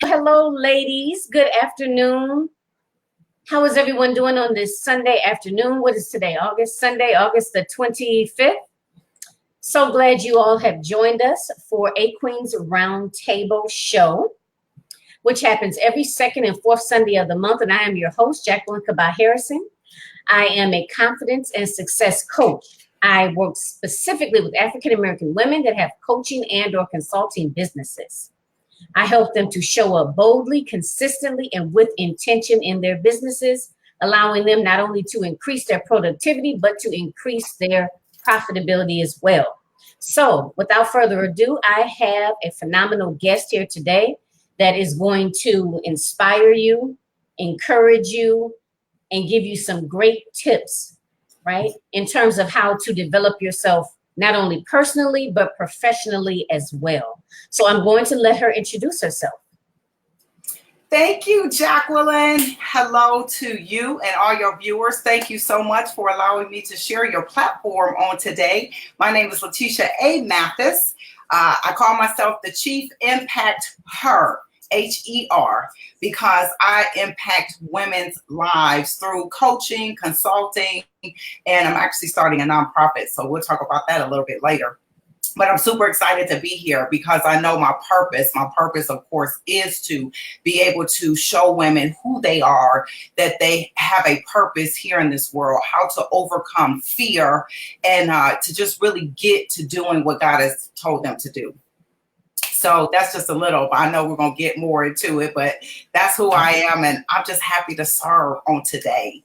Hello, ladies. Good afternoon. How is everyone doing on this Sunday afternoon? What is today? Sunday, August the 25th. So glad you all have joined us for A Queen's Roundtable show, which happens every second and fourth Sunday of the month. And I am your host, Jacqueline Kabah Harrison. I am a confidence and success coach. I work specifically with African American women that have coaching and or consulting businesses. I help them to show up boldly, consistently, and with intention in their businesses, allowing them not only to increase their productivity, but to increase their profitability as well. So without further ado, I have a phenomenal guest here today that is going to inspire you, encourage you, and give you some great tips, right? In terms of how to develop yourself not only personally, but professionally as well. So I'm going to let her introduce herself. Thank you, Jacqueline. Hello to you and all your viewers. Thank you so much for allowing me to share your platform on today. My name is Leticia A. Mathis. I call myself the Chief ImpactHER, H-E-R, because I impact women's lives through coaching, consulting, and I'm actually starting a nonprofit. So we'll talk about that a little bit later. But I'm super excited to be here because I know my purpose. My purpose, of course, is to be able to show women who they are, that they have a purpose here in this world, how to overcome fear, and to just really get to doing what God has told them to do. So that's just a little, I know we're going to get more into it, but that's who I am. And I'm just happy to serve on today.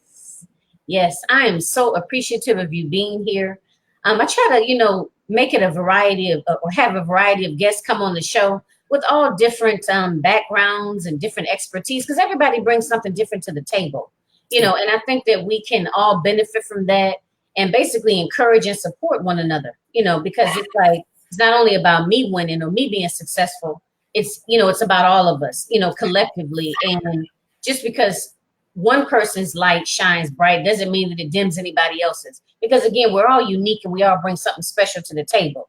Yes, I am so appreciative of you being here. I try to, make it a variety of, or have a variety of guests come on the show with all different backgrounds and different expertise, because everybody brings something different to the table, and I think that we can all benefit from that and basically encourage and support one another, because it's like, it's not only about me winning or me being successful. It's, it's about all of us, collectively. And just because one person's light shines bright doesn't mean that it dims anybody else's. Because again, we're all unique and we all bring something special to the table.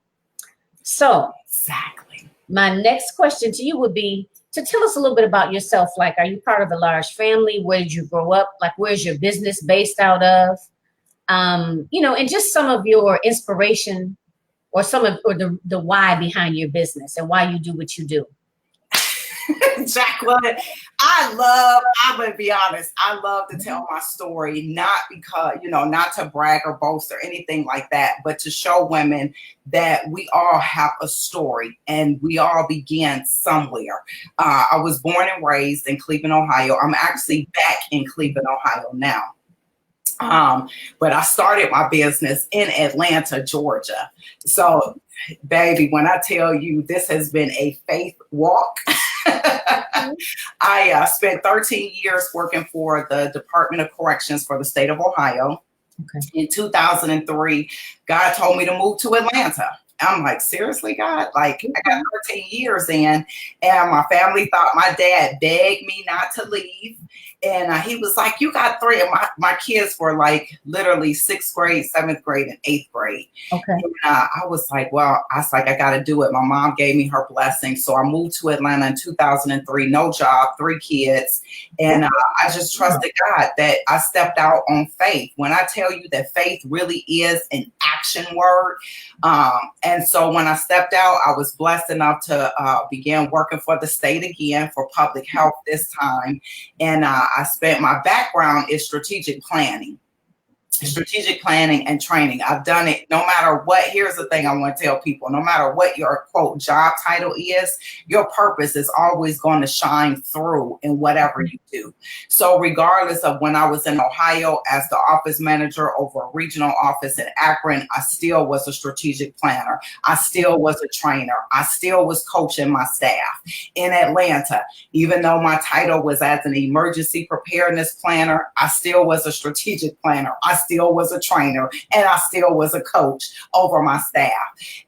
So exactly. My next question to you would be to tell us a little bit about yourself. Like, are you part of a large family? Where did you grow up? Like, where's your business based out of? And just some of your inspiration or the why behind your business and why you do what you do. Jacqueline, I'm going to be honest, I love to tell my story, not because, not to brag or boast or anything like that, but to show women that we all have a story and we all began somewhere. I was born and raised in Cleveland, Ohio. I'm actually back in Cleveland, Ohio now. But I started my business in Atlanta, Georgia. So, baby, when I tell you this has been a faith walk, I spent 13 years working for the Department of Corrections for the state of Ohio. Okay. In 2003, God told me to move to Atlanta. I'm like, seriously, God? Like, I got 13 years in, and my family thought my dad begged me not to leave. And he was like, you got three. And my kids were like literally 6th grade, 7th grade, and 8th grade. Okay. And I was like, I got to do it. My mom gave me her blessing. So I moved to Atlanta in 2003, no job, 3 kids. And I just trusted God that I stepped out on faith. When I tell you that faith really is an action word. And so when I stepped out, I was blessed enough to begin working for the state again for public health this time. And I spent, my background is strategic planning and training. I've done it no matter what. Here's the thing I want to tell people, no matter what your quote job title is, your purpose is always going to shine through in whatever you do. So regardless of when I was in Ohio as the office manager over a regional office in Akron, I still was a strategic planner. I still was a trainer. I still was coaching my staff. In Atlanta, even though my title was as an emergency preparedness planner, I still was a strategic planner. I still was a trainer, and I still was a coach over my staff.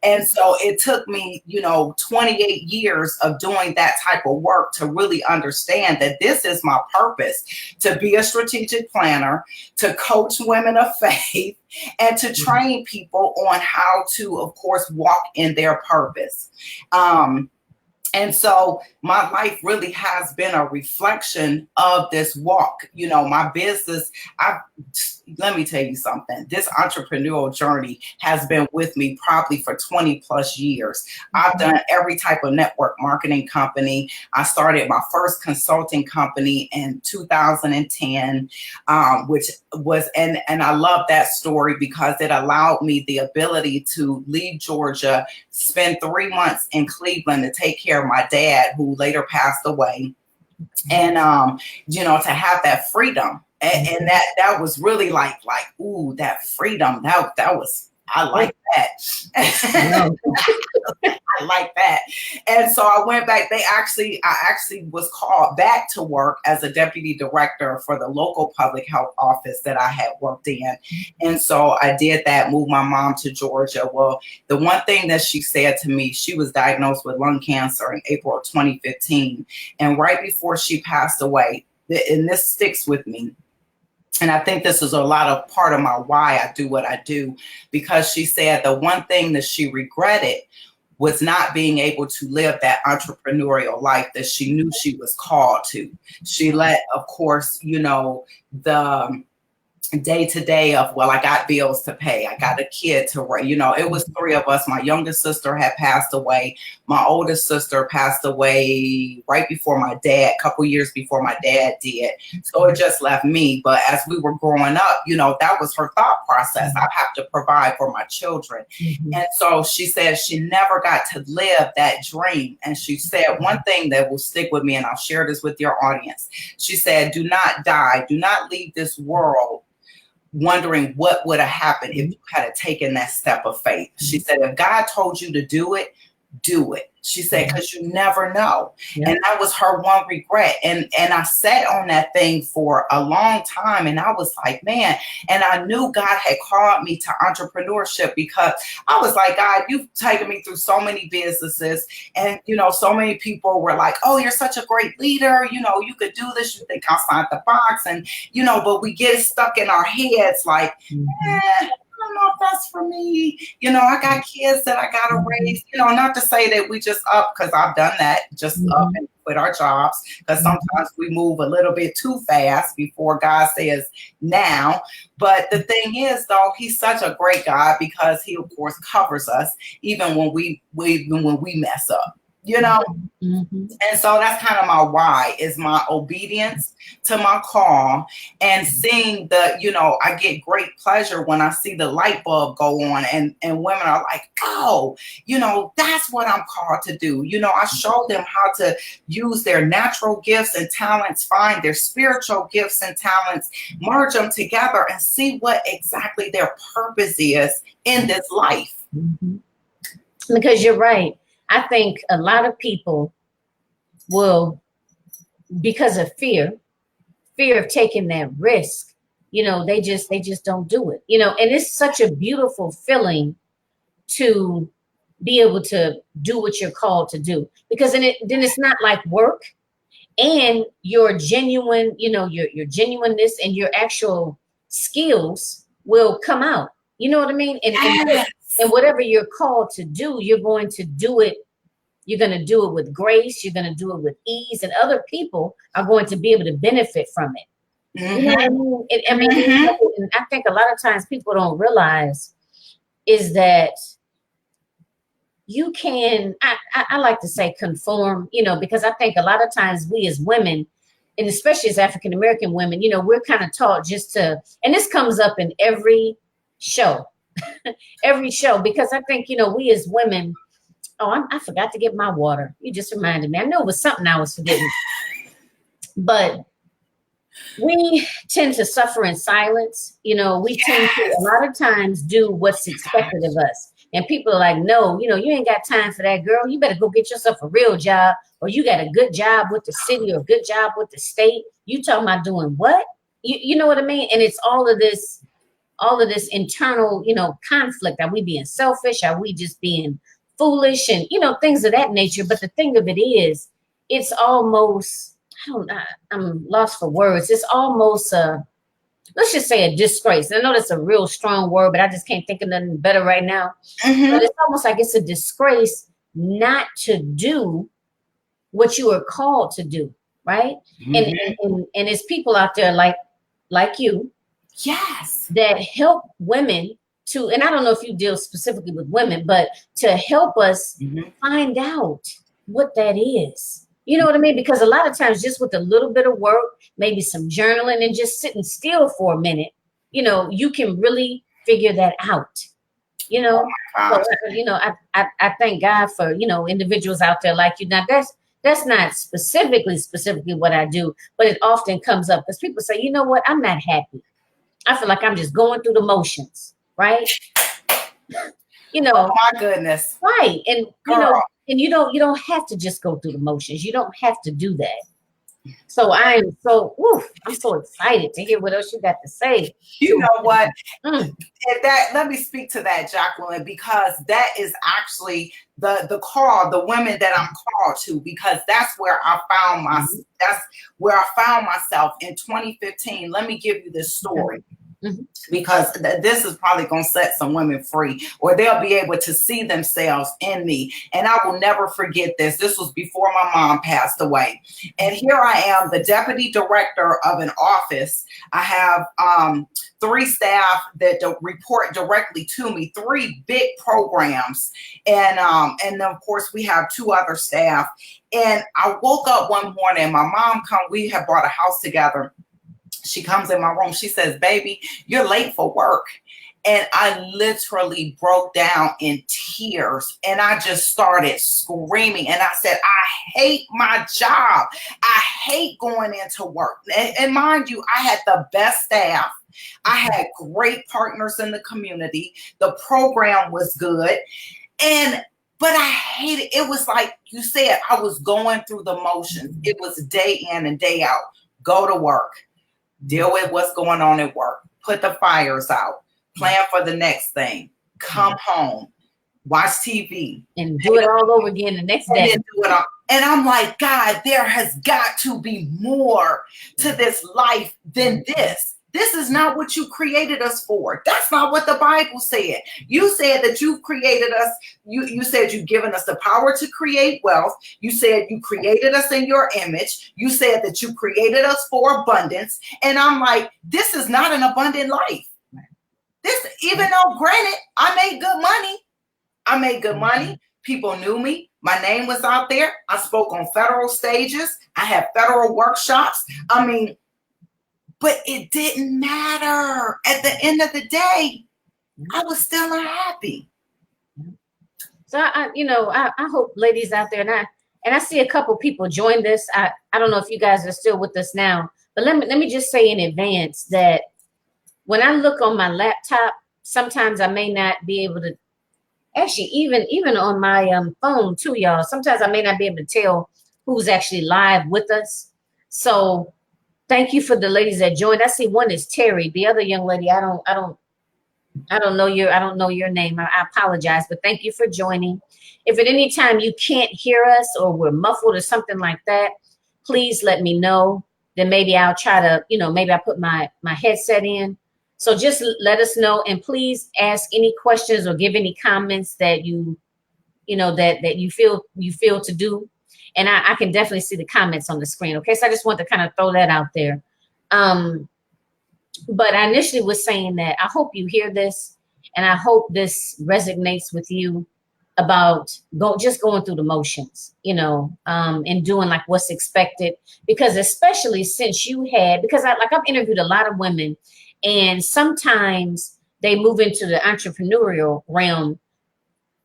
And so it took me, 28 years of doing that type of work to really understand that this is my purpose, to be a strategic planner, to coach women of faith, and to train people on how to, of course, walk in their purpose. And so my life really has been a reflection of this walk. You know, my business, let me tell you something. This entrepreneurial journey has been with me probably for 20 plus years. I've done every type of network marketing company. I started my first consulting company in 2010, which was, and I love that story because it allowed me the ability to leave Georgia, spend 3 months in Cleveland to take care of my dad, who later passed away, and you know, to have that freedom, and that was really like ooh, that freedom, that was, I like that. I like that. And so I went back. I actually was called back to work as a deputy director for the local public health office that I had worked in. And so I did that, moved my mom to Georgia. Well, the one thing that she said to me, she was diagnosed with lung cancer in April of 2015. And right before she passed away, and this sticks with me, and I think this is a lot of part of my why I do what I do, because she said the one thing that she regretted was not being able to live that entrepreneurial life that she knew she was called to. She let, of course, you know, the day to day of, well, I got bills to pay, I got a kid to raise. You know, it was 3 of us. My youngest sister had passed away. My oldest sister passed away right before my dad, a couple years before my dad did. So it just left me. But as we were growing up, you know, that was her thought process. I have to provide for my children. And so she said she never got to live that dream. And she said one thing that will stick with me, and I'll share this with your audience. She said, do not die, do not leave this world wondering what would have happened if you had taken that step of faith. She said, if God told you to do it, do it. She said, because you never know. And that was her one regret. And I sat on that thing for a long time. And I was like, man, and I knew God had called me to entrepreneurship, because I was like, God, you've taken me through so many businesses. And, you know, so many people were like, oh, you're such a great leader. You know, you could do this. You think outside the box. And, you know, but we get stuck in our heads like, I don't know if that's for me. You know, I got kids that I got to raise, you know, not to say that we just up, because I've done that, just up and quit our jobs, because sometimes we move a little bit too fast before God says now. But the thing is, though, he's such a great God, because he, of course, covers us even when we mess up. You know, and so that's kind of my why, is my obedience to my call, and seeing the, you know, I get great pleasure when I see the light bulb go on, and women are like, oh, you know, that's what I'm called to do. You know, I show them how to use their natural gifts and talents, find their spiritual gifts and talents, merge them together, and see what exactly their purpose is in this life. Because you're right. I think a lot of people will, because of fear of taking that risk, you know, they just don't do it, you know. And it's such a beautiful feeling to be able to do what you're called to do, because then it's not like work, and your genuine, you know, your genuineness and your actual skills will come out. You know what I mean? And whatever you're called to do, you're going to do it. You're going to do it with grace. You're going to do it with ease, and other people are going to be able to benefit from it. You know what I mean? I mean, and I think a lot of times people don't realize is that you can, I like to say conform, you know, because I think a lot of times we as women, and especially as African-American women, you know, we're kind of taught just to, and this comes up in every show, because I think, you know, we as women, I forgot to get my water. You just reminded me. I know it was something I was forgetting. But we tend to suffer in silence. You know, we tend to a lot of times do what's expected of us. And people are like, no, you know, you ain't got time for that, girl. You better go get yourself a real job, or you got a good job with the city or a good job with the state. You talking about doing what? You know what I mean? And it's all of this internal, you know, conflict. Are we being selfish? Are we just being foolish, and, you know, things of that nature? But the thing of it is, it's almost, I'm lost for words. It's almost let's just say a disgrace. I know that's a real strong word, but I just can't think of nothing better right now. But it's almost like it's a disgrace not to do what you are called to do, right? And it's people out there like you, Yes, that help women to, and I don't know if you deal specifically with women, but to help us find out what that is. You know what I mean? Because a lot of times just with a little bit of work, maybe some journaling and just sitting still for a minute, you know, you can really figure that out. You know, so, you know, I thank God for, you know, individuals out there like you. Now that's not specifically what I do, but it often comes up because people say, you know what, I'm not happy. I feel like I'm just going through the motions, right? You know, oh my goodness, right. And girl. you know, and you don't have to just go through the motions. You don't have to do that. So I'm so excited to hear what else you got to say. You know what? Mm. Let me speak to that, Jacqueline, because that is actually the call, the women that I'm called to, because that's where I found myself in 2015. Let me give you this story. Because this is probably going to set some women free, or they'll be able to see themselves in me. And I will never forget this. This was before my mom passed away. And here I am, the deputy director of an office. I have 3 staff that report directly to me, 3 big programs. And of course, we have 2 other staff. And I woke up one morning, my mom we had bought a house together. She comes in my room. She says, baby, you're late for work. And I literally broke down in tears and I just started screaming. And I said, I hate my job. I hate going into work. And mind you, I had the best staff. I had great partners in the community. The program was good. But I hated it. It was like you said, I was going through the motions. It was day in and day out. Go to work. Deal with what's going on at work, put the fires out, plan for the next thing, come home, watch TV. And do it all over again the next day. And I'm like, God, there has got to be more to this life than this. This is not what you created us for. That's not what the Bible said. You said that you created us. You said you've given us the power to create wealth. You said you created us in your image. You said that you created us for abundance. And I'm like, this is not an abundant life. This, even though granted, I made good money. People knew me. My name was out there. I spoke on federal stages. I had federal workshops. I mean, but it didn't matter. At the end of the day, I was still unhappy. So I hope ladies out there, and I see a couple people join this. I don't know if you guys are still with us now, but let me just say in advance that when I look on my laptop, sometimes I may not be able to. Actually, even on my phone too, y'all. Sometimes I may not be able to tell who's actually live with us. So. Thank you for the ladies that joined. I see one is Terry. The other young lady, I don't know your name. I apologize, but thank you for joining. If at any time you can't hear us or we're muffled or something like that, please let me know. Then maybe I'll try to, maybe I put my headset in. So just let us know, and please ask any questions or give any comments that you feel to do. And I can definitely see the comments on the screen. Okay, so I just want to kind of throw that out there. But I initially was saying that I hope you hear this, and I hope this resonates with you about just going through the motions, and doing like what's expected. Because especially since because I've interviewed a lot of women, and sometimes they move into the entrepreneurial realm.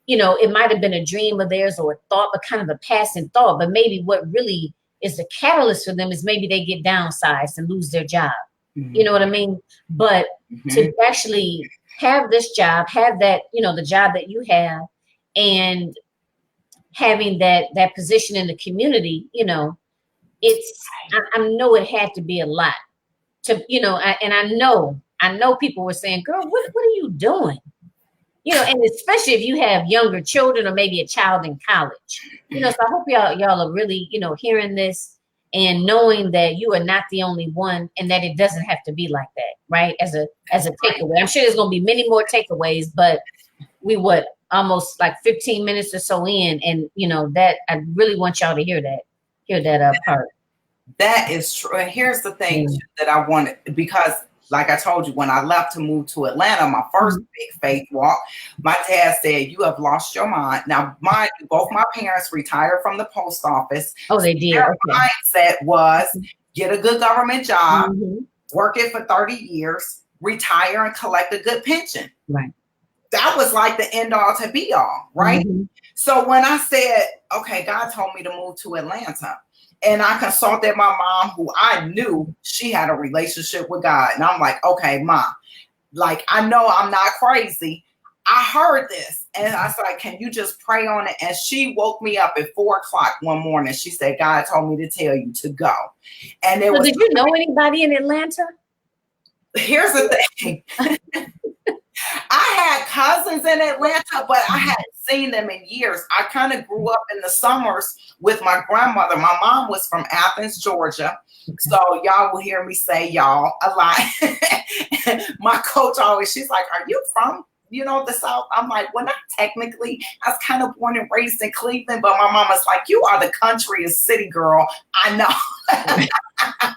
It might have been a dream of theirs or a thought, but kind of a passing thought. But maybe what really is the catalyst for them is maybe they get downsized and lose their job. You know what I mean? But to actually have this job, have that, the job that you have, and having that position in the community, I know it had to be a lot to, and I know people were saying, girl, what are you doing? And especially if you have younger children or maybe a child in college, so I hope y'all are really, hearing this and knowing that you are not the only one, and that it doesn't have to be like that, right? As a takeaway. I'm sure there's going to be many more takeaways, but we almost like 15 minutes or so in, and that I really want y'all to hear that. hear that part. That is true. And here's the thing too, that I wanted, because like I told you, when I left to move to Atlanta, my first big faith walk, my dad said, "You have lost your mind." Now, mind you, both my parents retired from the post office. Oh, they did. Their mindset was get a good government job, work it for 30 years, retire and collect a good pension. Right. That was like the end all to be all, right? So when I said, okay, God told me to move to Atlanta, and I consulted my mom, who I knew she had a relationship with God. And I'm like, okay, Mom, like, I know I'm not crazy. I heard this. And I was like, can you just pray on it? And she woke me up at 4 o'clock one morning. She said, God told me to tell you to go. And it was. Did you know anybody in Atlanta? Here's the thing. I had cousins in Atlanta, but I hadn't seen them in years. I kind of grew up in the summers with my grandmother. My mom was from Athens, Georgia. So y'all will hear me say y'all a lot. My coach always, she's like, are you from, the South? I'm like, well, not technically. I was kind of born and raised in Cleveland, but my mama's like, you are the country is city girl. I know.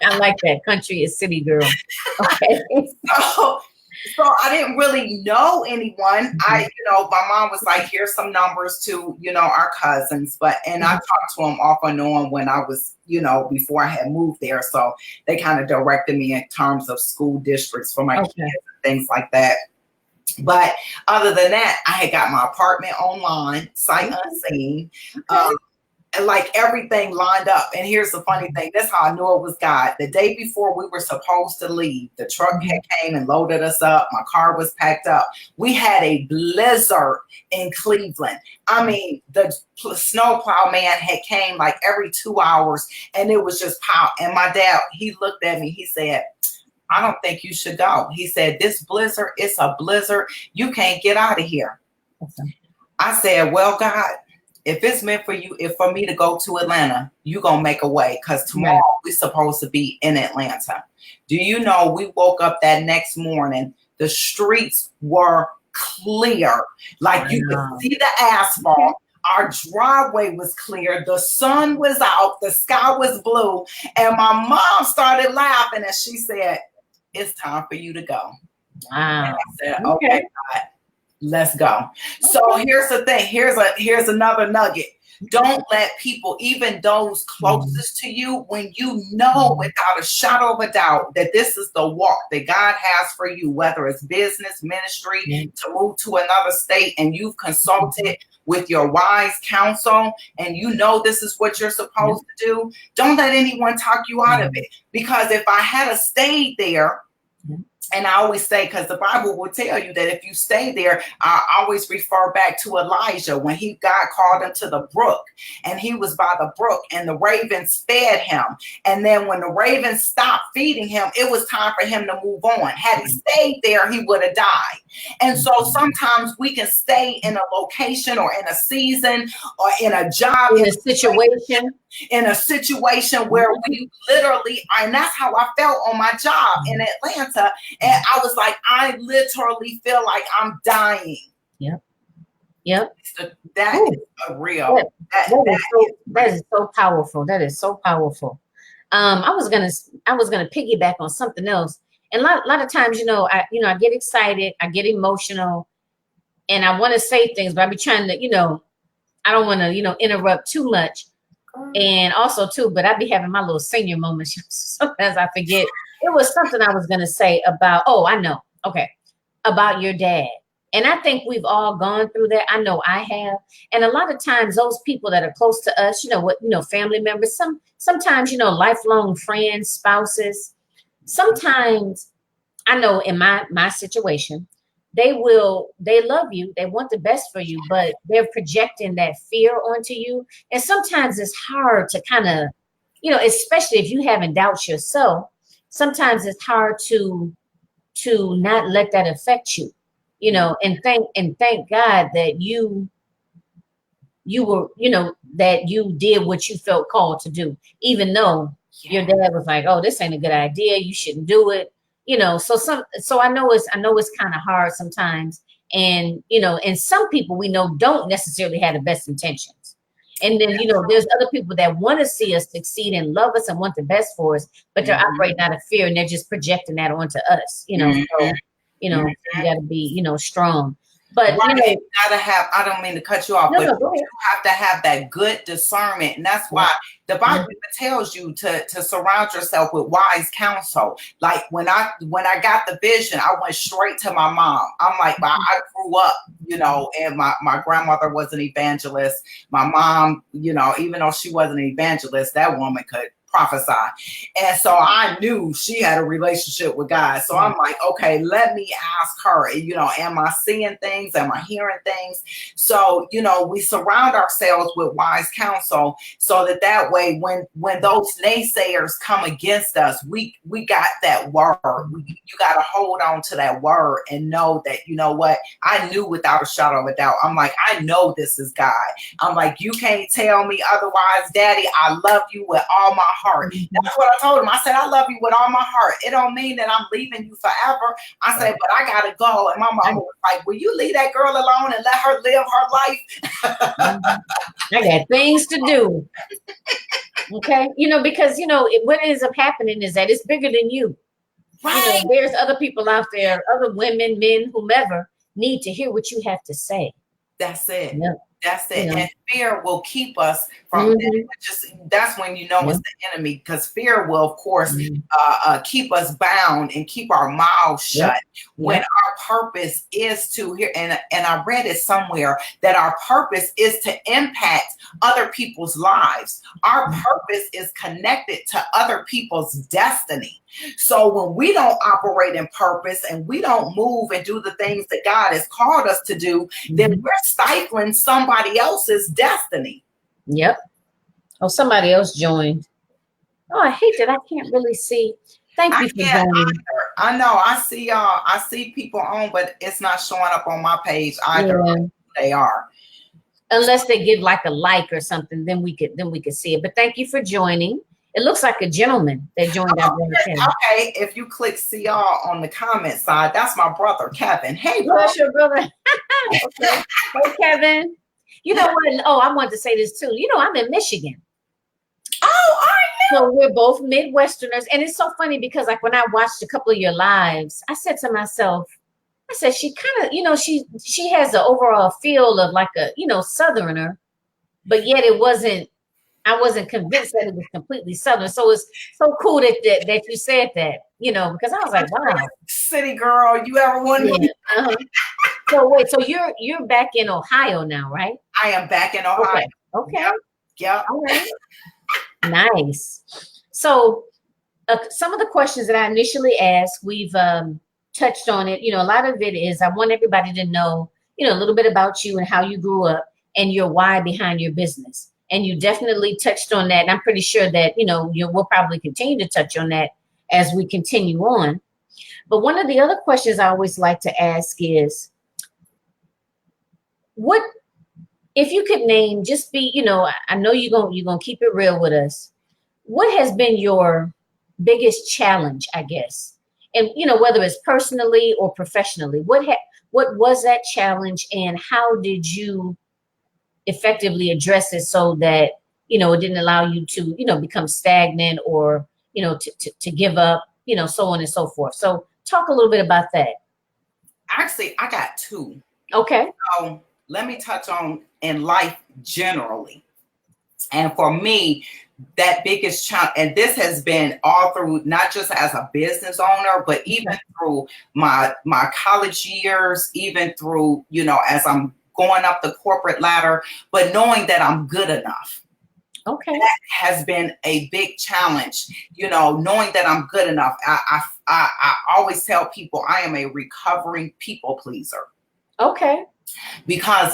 I like that, country is city girl. Okay. So I didn't really know anyone. My mom was like, here's some numbers to, our cousins. And I talked to them off and on when I was, before I had moved there. So they kind of directed me in terms of school districts for my kids and things like that. But other than that, I had got my apartment online, sight unseen. And like everything lined up. And here's the funny thing. That's how I knew it was God. The day before we were supposed to leave, the truck came and loaded us up. My car was packed up. We had a blizzard in Cleveland. I mean, the snowplow man had came like every 2 hours, and it was just pow. And my dad, he looked at me. He said, I don't think you should go. He said, this blizzard, it's a blizzard. You can't get out of here. I said, well, God, if it's meant for you, if for me to go to Atlanta, you're going to make a way, because tomorrow we're supposed to be in Atlanta. Do you know, we woke up that next morning, the streets were clear. Like you could see the asphalt. Our driveway was clear. The sun was out. The sky was blue. And my mom started laughing, and she said, it's time for you to go. Wow. And I said, okay, God, let's go. So here's the thing. Here's another nugget. Don't let people, even those closest to you, when you know without a shadow of a doubt that this is the walk that God has for you, whether it's business, ministry, to move to another state, and you've consulted with your wise counsel, and you know this is what you're supposed to do, don't let anyone talk you out of it. Because if I had stayed there, and I always say, because the Bible will tell you that if you stay there, I always refer back to Elijah when God called him to the brook, and he was by the brook, and the ravens fed him. And then when the ravens stopped feeding him, it was time for him to move on. Had he stayed there, he would have died. And so sometimes we can stay in a location or in a season or in a job, in a situation where we literally, and that's how I felt on my job in Atlanta. And I was like, I literally feel like I'm dying. Yep. So that is a real. That is so powerful. That is so powerful. I was gonna piggyback on something else. And a lot of times, I get excited, I get emotional, and I want to say things, but I be trying to, I don't want to, interrupt too much. And also too, but I be having my little senior moments. Sometimes I forget. It was something I was going to say about, about your dad. And I think we've all gone through that. I know I have. And a lot of times those people that are close to us, family members, sometimes, lifelong friends, spouses, sometimes I know in my situation, they love you. They want the best for you, but they're projecting that fear onto you. And sometimes it's hard to kind of, especially if you haven't doubts yourself, sometimes it's hard to not let that affect you, and thank God that you were, that you did what you felt called to do, even though your dad was like, oh, this ain't a good idea. You shouldn't do it. So I know it's kind of hard sometimes. And, and some people we know don't necessarily have the best intentions. And then, there's other people that want to see us succeed and love us and want the best for us, but they're operating out of fear and they're just projecting that onto us, So, you got to be, strong. But, you gotta have, I don't mean to cut you off, but go ahead. you have to have that good discernment. And that's why the Bible tells you to surround yourself with wise counsel. Like when I got the vision, I went straight to my mom. I'm like, I grew up, and my grandmother was an evangelist. My mom, even though she wasn't an evangelist, that woman could prophesy. And so I knew she had a relationship with God. So I'm like, okay, let me ask her, am I seeing things? Am I hearing things? So, we surround ourselves with wise counsel so that way, when those naysayers come against us, we got that word. You got to hold on to that word and know that, what, I knew without a shadow of a doubt. I'm like, I know this is God. I'm like, you can't tell me otherwise, Daddy. I love you with all my heart. That's what I told him. I said, I love you with all my heart. It don't mean that I'm leaving you forever. I said, but I gotta go. And my mom was like, will you leave that girl alone and let her live her life? I got things to do. Okay. Because what ends up happening is that it's bigger than you. Right. There's other people out there, other women, men, whomever, need to hear what you have to say. That's it. Yeah. That's it. And fear will keep us from that's when it's the enemy, because fear will, of course, keep us bound and keep our mouths shut when our purpose is to hear. And I read it somewhere that our purpose is to impact other people's lives. Our purpose is connected to other people's destiny. So when we don't operate in purpose and we don't move and do the things that God has called us to do, then we're stifling somebody else's destiny. Yep. Oh, somebody else joined. Oh, I hate that I can't really see. Thank you for joining. I know. I see y'all. I see people on, but it's not showing up on my page either. Yeah. They are. Unless they give like a like or something, then we could see it. But thank you for joining. It looks like a gentleman that joined our channel. Okay, if you click see y'all on the comment side, that's my brother Kevin. Hey, bro. That's your brother. Okay. Hey, Kevin. You know what? Oh, I wanted to say this too. I'm in Michigan. Oh, I know. So we're both Midwesterners, and it's so funny because like when I watched a couple of your lives, I said to myself, she kind of, she has the overall feel of like a, Southerner, but yet I wasn't convinced that it was completely Southern. So it's so cool that you said that, because I was like, wow. City girl, you ever wondered? Yeah. So wait, so you're back in Ohio now, right? I am back in Ohio. Okay. Yep. All right. Nice. So some of the questions that I initially asked, we've touched on it. A lot of it is I want everybody to know, a little bit about you and how you grew up and your why behind your business. And you definitely touched on that. And I'm pretty sure that, we'll probably continue to touch on that as we continue on. But one of the other questions I always like to ask is, what, if you could name, just be, I know you're going to keep it real with us. What has been your biggest challenge, I guess? And, whether it's personally or professionally, what was that challenge and how did you effectively address it so that, it didn't allow you to, become stagnant or, to give up, so on and so forth. So talk a little bit about that. Actually, I got two. Okay. So let me touch on in life generally. And for me, that biggest challenge, and this has been all through, not just as a business owner, but even through my college years, even through, as I'm going up the corporate ladder, but knowing that I'm good enough. Okay. That has been a big challenge, knowing that I'm good enough. I always tell people I am a recovering people pleaser. Okay. Because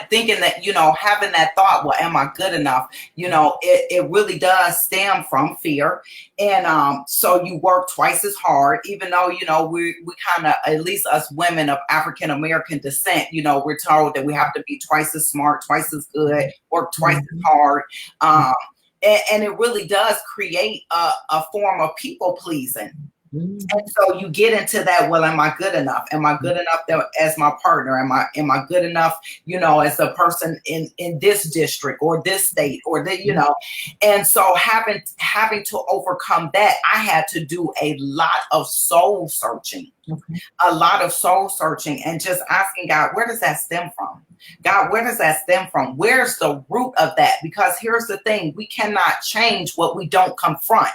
thinking that, having that thought, well, am I good enough? It really does stem from fear. And so you work twice as hard, even though, we kind of, at least us women of African-American descent, we're told that we have to be twice as smart, twice as good, work twice as hard. And it really does create a form of people pleasing. And so you get into that, well, am I good enough? Am I good enough as my partner? Am I good enough, as a person in this district or this state or and so having to overcome that, I had to do a lot of soul searching. Okay. A lot of soul searching and just asking God, where does that stem from? God, where does that stem from? Where's the root of that? Because here's the thing, we cannot change what we don't confront.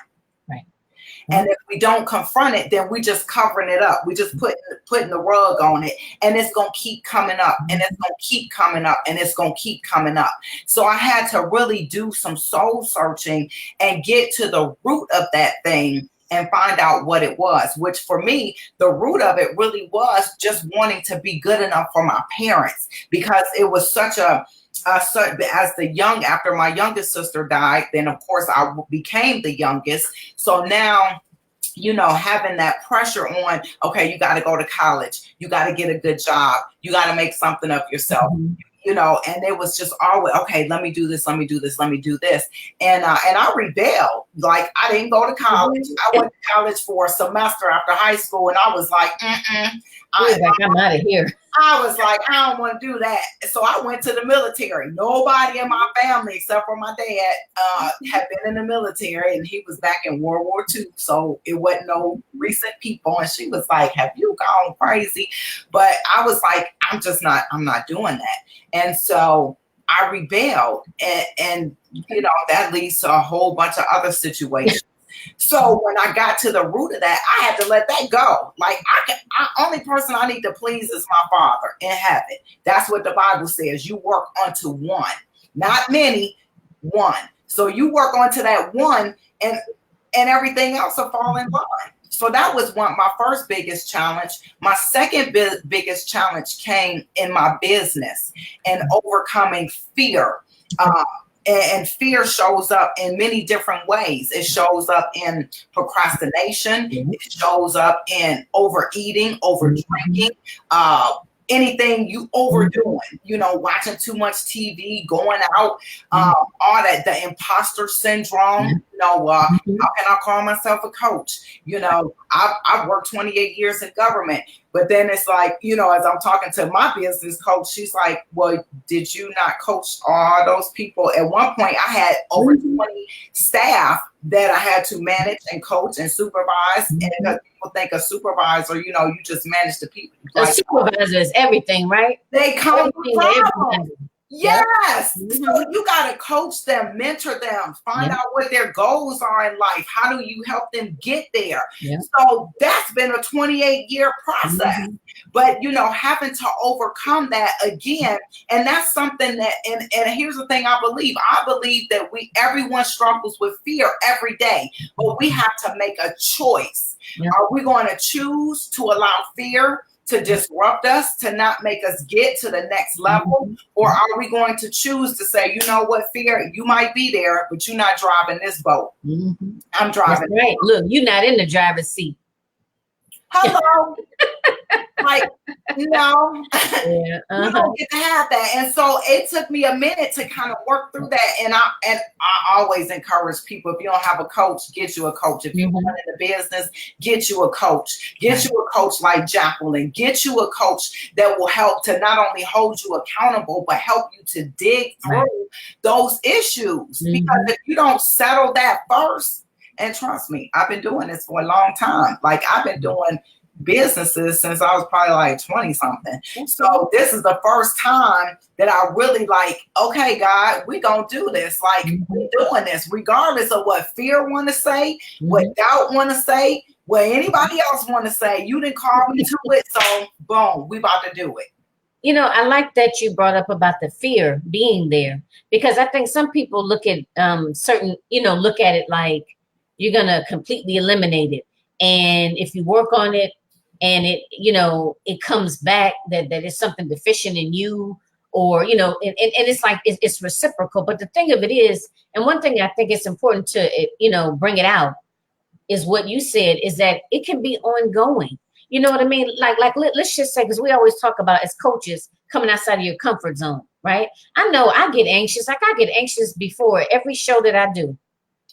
And if we don't confront it, then we just covering it up. We just putting the rug on it, and it's going to keep coming up, and it's going to keep coming up, and it's going to keep coming up. So I had to really do some soul searching and get to the root of that thing and find out what it was, which for me, the root of it really was just wanting to be good enough for my parents, because it was such a after my youngest sister died, then of course I became the youngest. So now, having that pressure on, okay, you got to go to college, you got to get a good job, you got to make something of yourself, and it was just always, okay, let me do this, let me do this, let me do this. And I rebelled. Like, I didn't go to college. I went to college for a semester after high school, and I was like, I'm out of here. I was like, I don't want to do that. So I went to the military. Nobody in my family, except for my dad, had been in the military, and he was back in World War II. So it wasn't no recent people. And she was like, have you gone crazy? But I was like, I'm not doing that. And so I rebelled, and that leads to a whole bunch of other situations. So when I got to the root of that, I had to let that go. Like, only person I need to please is my Father in heaven. That's what the Bible says. You work unto one, not many, one. So you work onto that one, and everything else will fall in line. So that was my first biggest challenge. My second biggest challenge came in my business and overcoming fear. And fear shows up in many different ways. It shows up in procrastination. It shows up in overeating, over drinking, anything you overdoing, watching too much TV, going out, all that, the imposter syndrome. How can I call myself a coach? I've worked 28 years in government, but then it's like, as I'm talking to my business coach, she's like, well, did you not coach all those people? At one point I had over 20 staff that I had to manage and coach and supervise. And because people think a supervisor, you just manage the people. A supervisor is everything, right? They come with problems. Yes. Yep. So you got to coach them, mentor them, find out what their goals are in life. How do you help them get there? Yep. So that's been a 28-year process. But, having to overcome that again. And that's something that, and here's the thing I believe that everyone struggles with fear every day, but we have to make a choice. Yep. Are we going to choose to allow fear to disrupt us, to not make us get to the next level? Or are we going to choose to say, you know what, fear, you might be there, but you're not driving this boat. I'm driving. That's right. Look, you're not in the driver's seat. Hello. Like, no, yeah, we don't get to have that. And so it took me a minute to kind of work through that. And I always encourage people, if you don't have a coach, get you a coach. If you're running the business, get you a coach. Get you a coach like Jacqueline. Get you a coach that will help to not only hold you accountable, but help you to dig through those issues. Because if you don't settle that first, and trust me, I've been doing this for a long time. Like, I've been doing businesses since I was probably like 20 something. So this is the first time that I really like, okay, God, we gonna do this. Like, we're doing this regardless of what fear want to say, what doubt want to say, what anybody else want to say. You didn't call me to it, so boom, we about to do it. I like that you brought up about the fear being there, because I think some people look at look at it like you're gonna completely eliminate it, and if you work on it and it comes back that it's something deficient in you, or and it's like it's reciprocal. But the thing of it is, and one thing I think it's important to bring it out, is what you said, is that it can be ongoing. You know what I mean? Like let's just say, because we always talk about, as coaches, coming outside of your comfort zone, right? I know I get anxious. Like, I get anxious before every show that I do.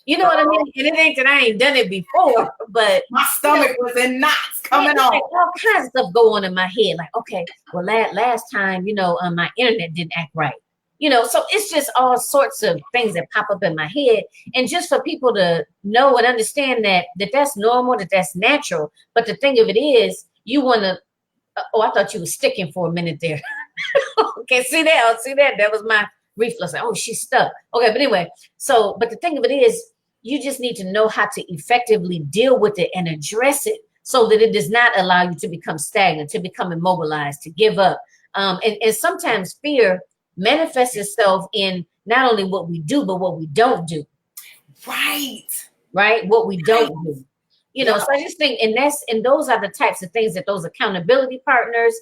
You know what I mean? And it ain't that I ain't done it before, but my stomach was in knots coming on. Like all kinds of stuff go on in my head. Like, okay, well, last time, my internet didn't act right. So it's just all sorts of things that pop up in my head. And just for people to know and understand that that's normal, that's natural. But the thing of it is, you want to, I thought you were sticking for a minute there. Okay, see that? That was my reflex. Like, oh, she's stuck. Okay, but anyway, but the thing of it is, you just need to know how to effectively deal with it and address it so that it does not allow you to become stagnant, to become immobilized, to give up. And sometimes fear manifests itself in not only what we do, but what we don't do. Right? What we don't do. So I just think, and those are the types of things that those accountability partners,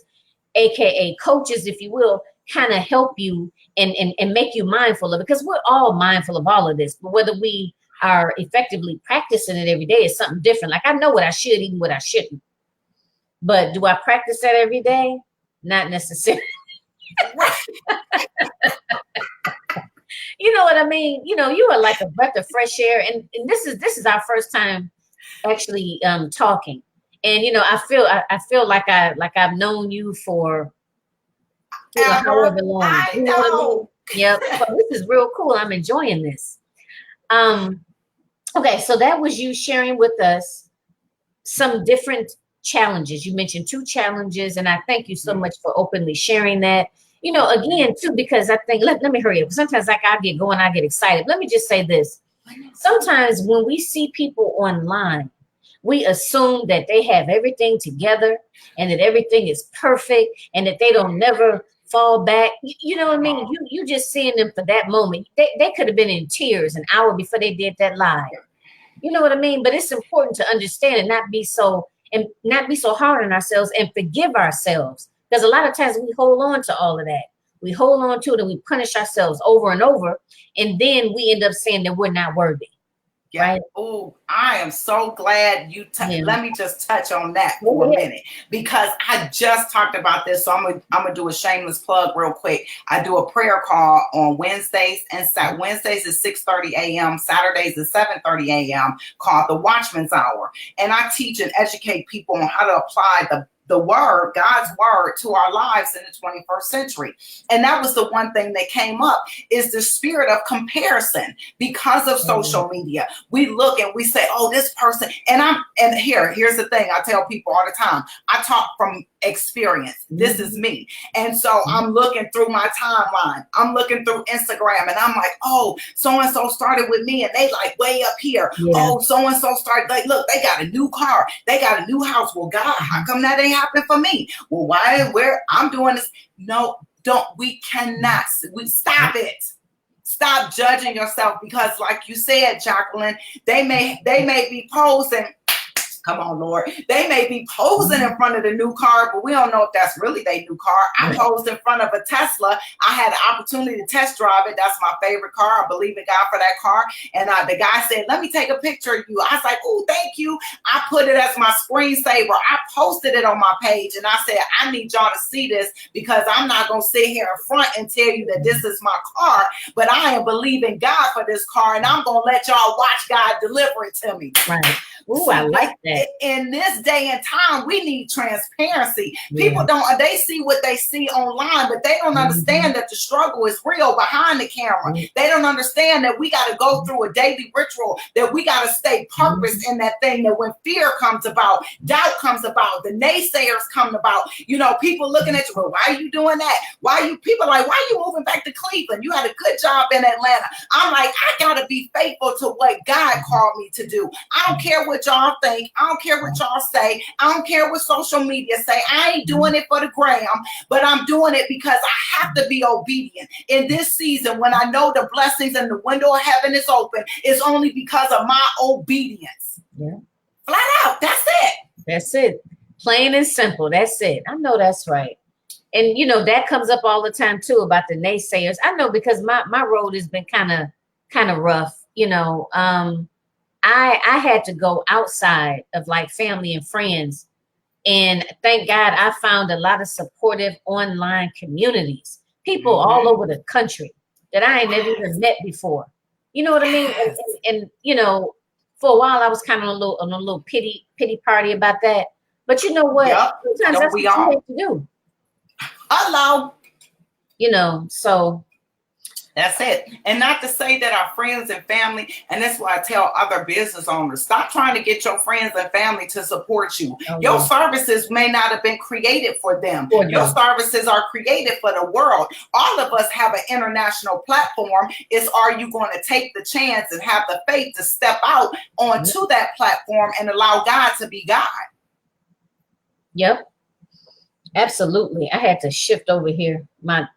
AKA coaches, if you will, kind of help you and make you mindful of it, because we're all mindful of all of this, but whether we are effectively practicing it every day is something different. Like, I know what I should eat and what I shouldn't, but do I practice that every day? Not necessarily. You know what I mean? You are like a breath of fresh air, and this is our first time actually talking, and I feel like I've known you for however long. I know. What I mean? Yep. So this is real cool. I'm enjoying this. Okay, so that was you sharing with us some different challenges. You mentioned 2 challenges, and I thank you so much for openly sharing that. Again, too, because I think, let me hurry up. Sometimes I get going, I get excited. Let me just say this. Sometimes when we see people online, we assume that they have everything together and that everything is perfect and that they don't never fall back. You know what I mean? You just seeing them for that moment. They could have been in tears an hour before they did that live. You know what I mean? But it's important to understand and not be so hard on ourselves and forgive ourselves. Because a lot of times we hold on to all of that. We hold on to it and we punish ourselves over and over. And then we end up saying that we're not worthy. Yeah. Right? Oh, I am so glad you let me just touch on that for a minute, because I just talked about this. So I'm gonna do a shameless plug real quick. I do a prayer call on Wednesdays and Wednesdays at 6:30 a.m., Saturdays at 7:30 a.m. called the Watchmen's Hour. And I teach and educate people on how to apply the word, God's word, to our lives in the 21st century. And that was the one thing that came up, is the spirit of comparison. Because of social media, we look and we say, oh, this person, and here's the thing I tell people all the time. I talk from experience. This is me. And so I'm looking through my timeline. I'm looking through Instagram, and I'm like, oh, so-and-so started with me and they like way up here. Yeah. Oh, so-and-so started, like, look, they got a new car. They got a new house. Well, God, how come that ain't happening for me? Well, where I'm doing this? No, we cannot. We stop it. Stop judging yourself, because like you said, Jacqueline, they may be posing. Come on, Lord. They may be posing in front of the new car, but we don't know if that's really their new car. I posed in front of a Tesla. I had the opportunity to test drive it. That's my favorite car. I believe in God for that car. And the guy said, let me take a picture of you. I was like, oh, thank you. I put it as my screensaver. I posted it on my page, and I said, I need y'all to see this, because I'm not going to sit here in front and tell you that this is my car, but I am believing God for this car, and I'm going to let y'all watch God deliver it to me. Right. Ooh, I like that. In this day and time, we need transparency. People they see what they see online, but they don't understand that the struggle is real behind the camera. They don't understand that we got to go through a daily ritual, that we got to stay purpose in that thing, that when fear comes about, doubt comes about, the naysayers come about, people looking at you, well, why are you doing that? People like, why are you moving back to Cleveland? You had a good job in Atlanta. I'm like, I got to be faithful to what God called me to do. I don't care what y'all think. I don't care what y'all say. I don't care what social media say. I ain't doing it for the gram, but I'm doing it because I have to be obedient. In this season, when I know the blessings and the window of heaven is open, it's only because of my obedience. Yeah. Flat out. That's it. That's it. Plain and simple. That's it. I know that's right. And, that comes up all the time, too, about the naysayers. I know, because my road has been kind of rough, I had to go outside of like family and friends. And thank God I found a lot of supportive online communities, people all over the country that I ain't never even met before. You know what I mean? Yes. And you know, for a while I was kind of on a little pity party about that. But you know what? Yep. Sometimes Don't that's we what you all? have to do. Hello. You know, so That's it. And not to say that our friends and family, and that's why I tell other business owners, stop trying to get your friends and family to support you. Your services may not have been created for them. Your services are created for the world. All of us have an international platform. It's, are you going to take the chance and have the faith to step out onto that platform and allow God to be God? Yep. Absolutely. I had to shift over here. My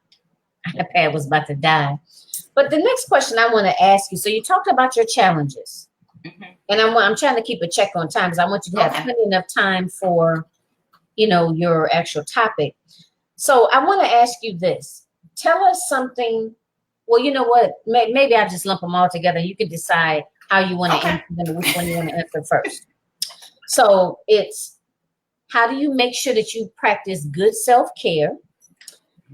iPad was about to die. But the next question I want to ask you, so you talked about your challenges. And I'm trying to keep a check on time because I want you to have plenty enough time for, you know, your actual topic. So I want to ask you this. Tell us something. Well, you know what? Maybe I just lump them all together. You can decide how you want to answer them, which one you want to answer first. So it's, how do you make sure that you practice good self-care?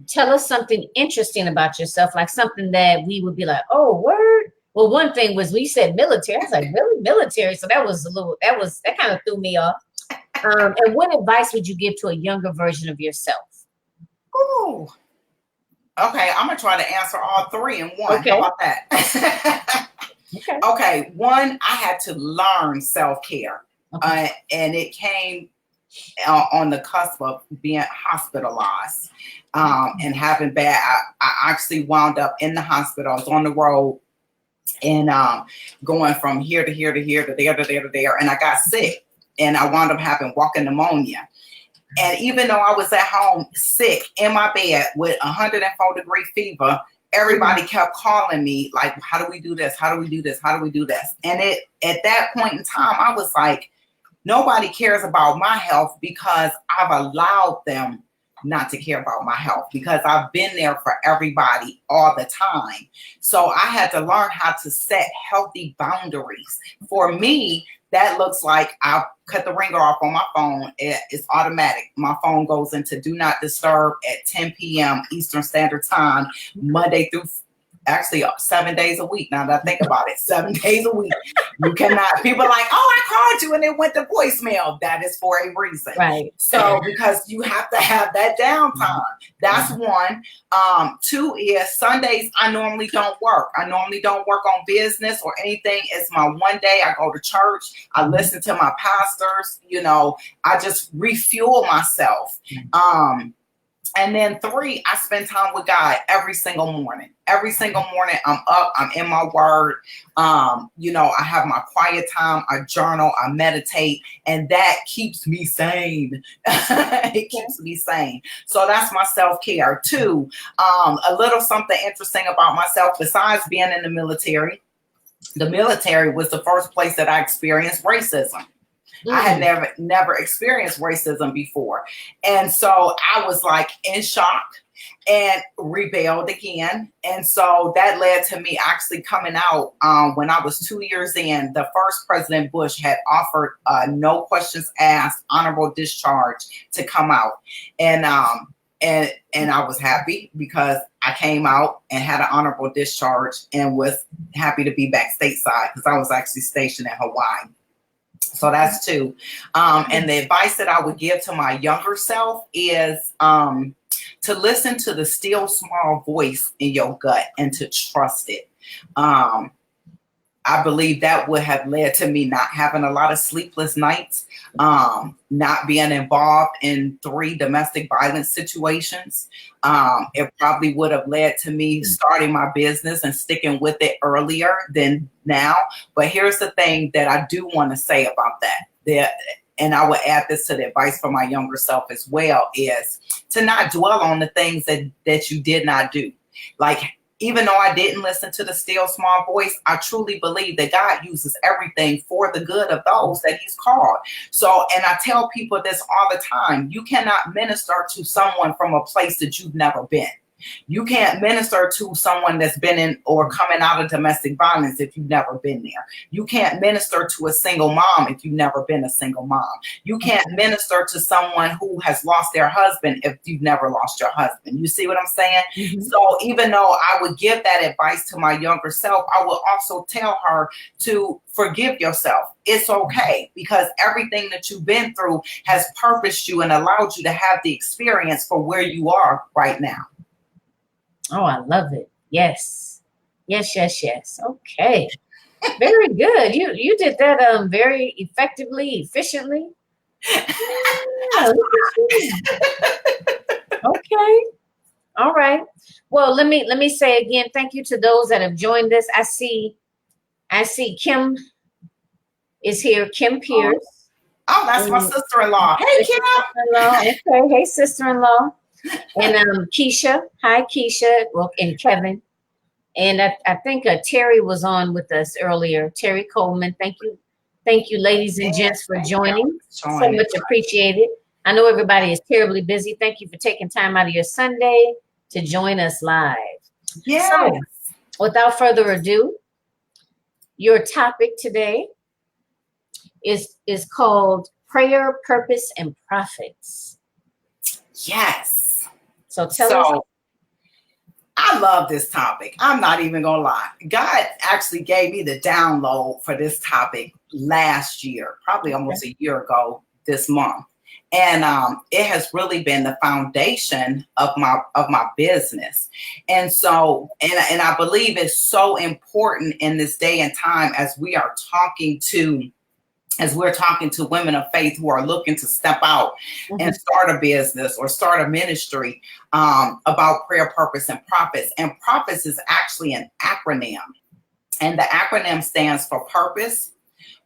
Tell us something interesting about yourself, like something that we would be like, oh, word. Well, one thing was we said military. I was like, really, military? So that kind of threw me off. And what advice would you give to a younger version of yourself? Ooh. Okay, I'm gonna try to answer all three in one. Okay. How about that? Okay. One, I had to learn self-care, and it came on the cusp of being hospitalized and having bad. I actually wound up in the hospital. I was on the road and going from here to here to here to there to there to there, and I got sick, and I wound up having walking pneumonia. And even though I was at home sick in my bed with 104-degree fever, everybody kept calling me like, how do we do this? How do we do this? How do we do this? And at that point in time, I was like, nobody cares about my health because I've allowed them not to care about my health because I've been there for everybody all the time. So I had to learn how to set healthy boundaries. For me, that looks like I cut the ringer off on my phone. It's automatic. My phone goes into do not disturb at 10 p.m. Eastern Standard Time, Monday through actually 7 days a week. Now that I think about it, 7 days a week. You cannot. People are like, oh, I called you and it went to voicemail. That is for a reason. Right. So because you have to have that downtime. That's one. Two is Sundays, I normally don't work. I normally don't work on business or anything. It's my one day. I go to church. I listen to my pastors. You know, I just refuel myself. And then three, I spend time with God every single morning. Every single morning, I'm up, I'm in my word. You know, I have my quiet time, I journal, I meditate, and that keeps me sane. It keeps me sane. So that's my self-care. Two, a little something interesting about myself, besides being in the military was the first place that I experienced racism. I had never experienced racism before. And so I was like in shock and rebelled again. And so that led to me actually coming out when I was 2 years in. The first President Bush had offered no questions asked, honorable discharge to come out. And I was happy because I came out and had an honorable discharge and was happy to be back stateside because I was actually stationed in Hawaii. So that's two. And the advice that I would give to my younger self is to listen to the still small voice in your gut and to trust it. I believe that would have led to me not having a lot of sleepless nights, not being involved in 3 domestic violence situations. It probably would have led to me starting my business and sticking with it earlier than now. But here's the thing that I do want to say about that. And I would add this to the advice for my younger self as well, is to not dwell on the things that you did not do. Like, even though I didn't listen to the still small voice, I truly believe that God uses everything for the good of those that he's called. So, and I tell people this all the time, you cannot minister to someone from a place that you've never been. You can't minister to someone that's been in or coming out of domestic violence if you've never been there. You can't minister to a single mom if you've never been a single mom. You can't minister to someone who has lost their husband if you've never lost your husband. You see what I'm saying? Mhm. So even though I would give that advice to my younger self, I will also tell her to forgive yourself. It's okay, because everything that you've been through has purposed you and allowed you to have the experience for where you are right now. Oh, I love it. Yes. Yes, yes, yes. Okay. Very good. You did that very effectively, efficiently. Yeah, look at you. Okay. All right. Well, let me say again, thank you to those that have joined us. I see Kim is here, Kim Pierce. Oh, that's my sister-in-law. Hey, Kim. Okay, hey, sister-in-law. And Keisha. Hi, Keisha. Well, and Kevin. And I think Terry was on with us earlier. Terry Coleman. Thank you, ladies and gents, for joining. So much appreciated. I know everybody is terribly busy. Thank you for taking time out of your Sunday to join us live. Yes. So, without further ado, your topic today is called Prayer, Purpose, and Profits. Yes. So tell us. I love this topic. I'm not even gonna lie. God actually gave me the download for this topic last year, probably almost a year ago this month. And it has really been the foundation of my business. And so, and I believe it's so important in this day and time as we're talking to women of faith who are looking to step out and start a business or start a ministry, about prayer, purpose, and profits. And profits is actually an acronym. And the acronym stands for purpose,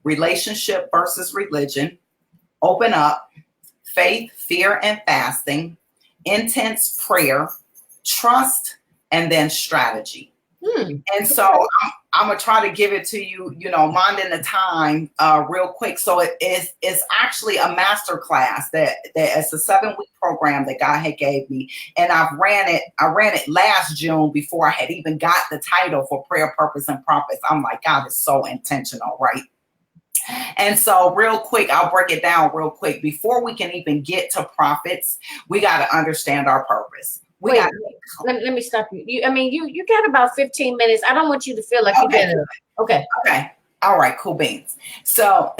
relationship versus religion, open up, faith, fear, and fasting, intense prayer, trust, and then strategy. And so I'm gonna try to give it to you, minding the time, real quick. So it's actually a master class that it's a 7-week program that God had gave me, and I ran it last June before I had even got the title for Prayer, Purpose, and Profits. I'm like, God is so intentional, right? And so real quick, I'll break it down real quick. Before we can even get to profits, we got to understand our purpose. Wait, let me stop you. You got about 15 minutes. I don't want you to feel like you better. Okay. All right, cool beans. So,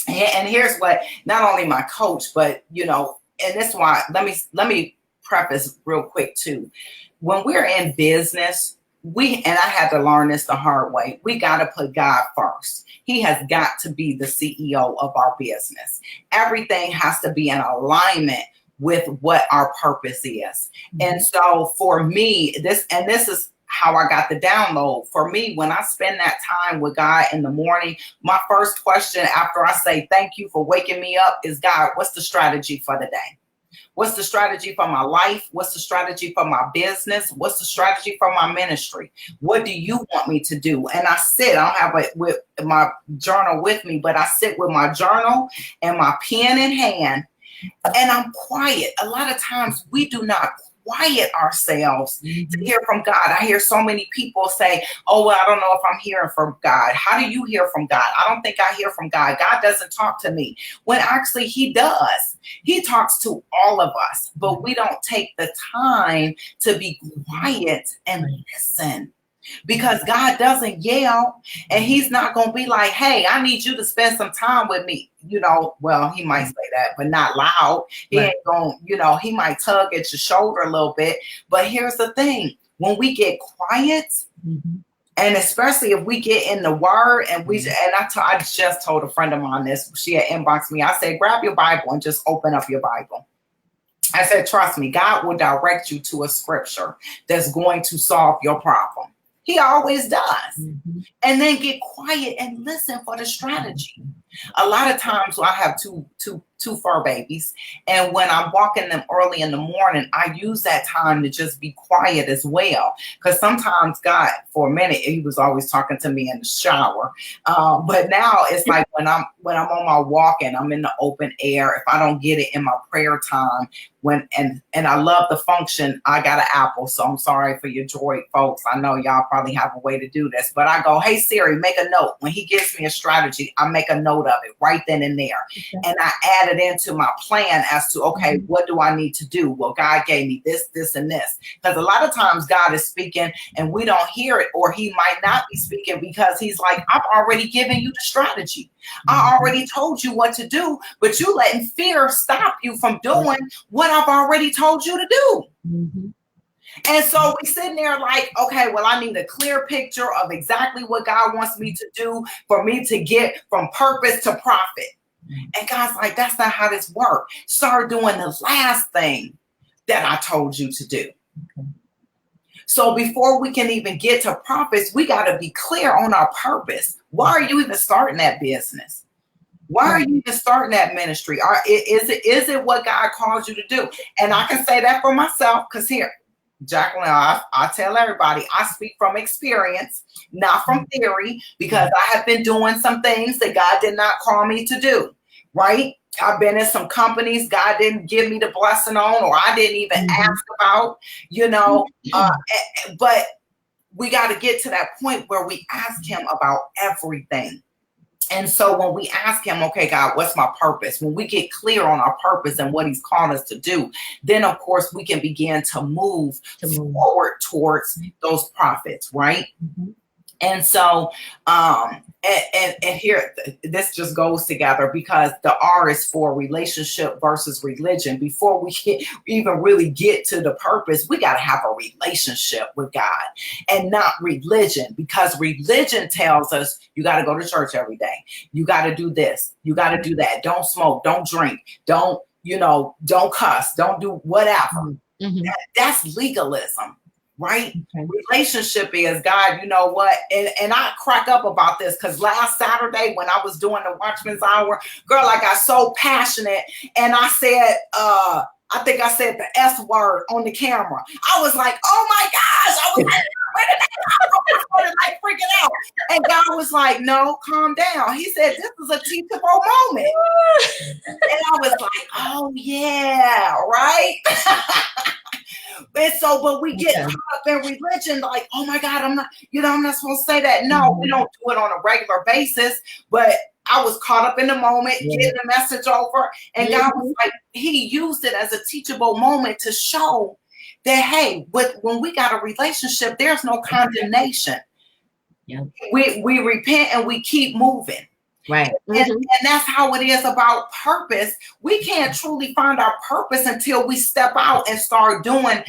and here's what, not only my coach, but, and that's why, let me preface real quick too. When we're in business, and I had to learn this the hard way, we got to put God first. He has got to be the CEO of our business. Everything has to be in alignment with what our purpose is. And so for me, this is how I got the download. For me, when I spend that time with God in the morning, my first question after I say thank you for waking me up is, God, what's the strategy for the day? What's the strategy for my life? What's the strategy for my business? What's the strategy for my ministry? What do you want me to do? And I sit, I don't have it with my journal with me, but I sit with my journal and my pen in hand, and I'm quiet. A lot of times we do not quiet ourselves to hear from God. I hear so many people say, oh, well, I don't know if I'm hearing from God. How do you hear from God? I don't think I hear from God. God doesn't talk to me. When actually he does. He talks to all of us, but we don't take the time to be quiet and listen. Because God doesn't yell, and he's not going to be like, hey, I need you to spend some time with me. Well, he might say that, but not loud. He ain't going, he might tug at your shoulder a little bit. But here's the thing. When we get quiet, and especially if we get in the word, and I just told a friend of mine this, she had inboxed me. I said, grab your Bible and just open up your Bible. I said, trust me, God will direct you to a scripture that's going to solve your problem. He always does. And then get quiet and listen for the strategy. A lot of times I have two two fur babies. And when I'm walking them early in the morning, I use that time to just be quiet as well. Because sometimes God, for a minute, he was always talking to me in the shower. But now it's like when I'm on my walk and I'm in the open air, if I don't get it in my prayer time, and I love the function. I got an Apple, so I'm sorry for your Droid folks. I know y'all probably have a way to do this, but I go, hey Siri, make a note. When he gives me a strategy, I make a note of it right then and there. Okay. And I add it into my plan as to, okay, what do I need to do? Well, God gave me this, this, and this. Because a lot of times God is speaking and we don't hear it, or he might not be speaking because he's like, I've already given you the strategy. I already told you what to do, but you letting fear stop you from doing what I've already told you to do. Mm-hmm. And so we sitting there like, okay, well, I need a clear picture of exactly what God wants me to do for me to get from purpose to profit. Mm-hmm. And God's like, that's not how this works. Start doing the last thing that I told you to do. Okay. So before we can even get to profits, we got to be clear on our purpose. Why are you even starting that business? Why are you even starting that ministry? Is it what God calls you to do? And I can say that for myself, because here, Jacqueline, I tell everybody, I speak from experience, not from theory, because I have been doing some things that God did not call me to do, right? I've been in some companies God didn't give me the blessing on, or I didn't even ask about, but we got to get to that point where we ask him about everything. And so when we ask him, okay, God, what's my purpose? When we get clear on our purpose and what he's called us to do, then of course we can begin to move forward towards those profits, right? Mm-hmm. And so, and here, this just goes together because the R is for relationship versus religion. Before we even really get to the purpose, we got to have a relationship with God and not religion, because religion tells us you got to go to church every day. You got to do this. You got to do that. Don't smoke. Don't drink. Don't cuss. Don't do whatever. Mm-hmm. That's legalism. Right? Okay. Relationship is, God, you know what? And I crack up about this because last Saturday when I was doing the Watchmen's Hour, girl, I got so passionate and I said, I think I said the S word on the camera. I was like, oh my gosh. I was like, like freaking out. And God was like, no, calm down. He said, this is a teachable moment. And I was like, oh yeah, right? And so, but we get caught up in religion, like, oh my God, I'm not supposed to say that. No, we don't do it on a regular basis. But I was caught up in the moment, getting the message over. And God was like, he used it as a teachable moment to show that, hey, when we got a relationship, there's no condemnation. Yeah. We repent and we keep moving. Right. And that's how it is about purpose. We can't truly find our purpose until we step out and start doing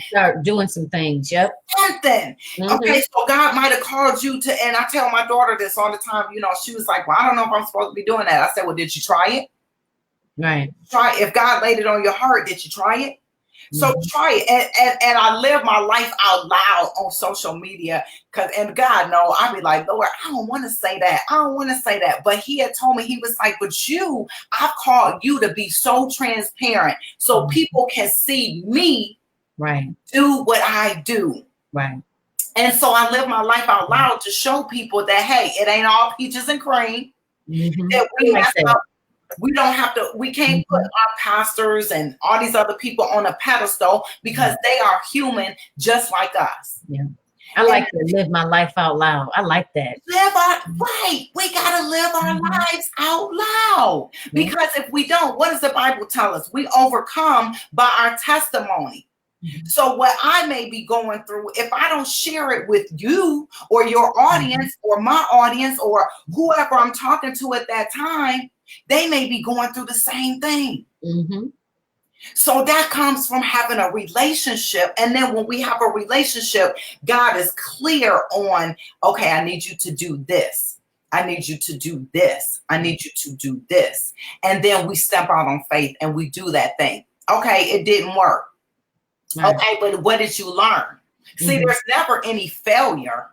some things. Yep. Something. Okay. So God might have called you to, and I tell my daughter this all the time, she was like, well, I don't know if I'm supposed to be doing that. I said, well, did you try it? Right. Try it. If God laid it on your heart, did you try it? So try it. And I live my life out loud on social media and God knows, I'll be like, Lord, I don't want to say that. I don't want to say that. But he had told me, he was like, but I've called you to be so transparent so people can see me do what I do. Right. And so I live my life out loud to show people that, hey, it ain't all peaches and cream. That we mess up. We don't have to, we can't put our pastors and all these other people on a pedestal because they are human just like us. Yeah. I like to live my life out loud. I like that. We got to live our lives out loud. Because if we don't, what does the Bible tell us? We overcome by our testimony. So what I may be going through, if I don't share it with you or your audience or my audience or whoever I'm talking to at that time, they may be going through the same thing. So that comes from having a relationship. And then when we have a relationship, God is clear on, okay, I need you to do this. I need you to do this. I need you to do this. And then we step out on faith and we do that thing. Okay, it didn't work. Okay, but what did you learn? See, there's never any failure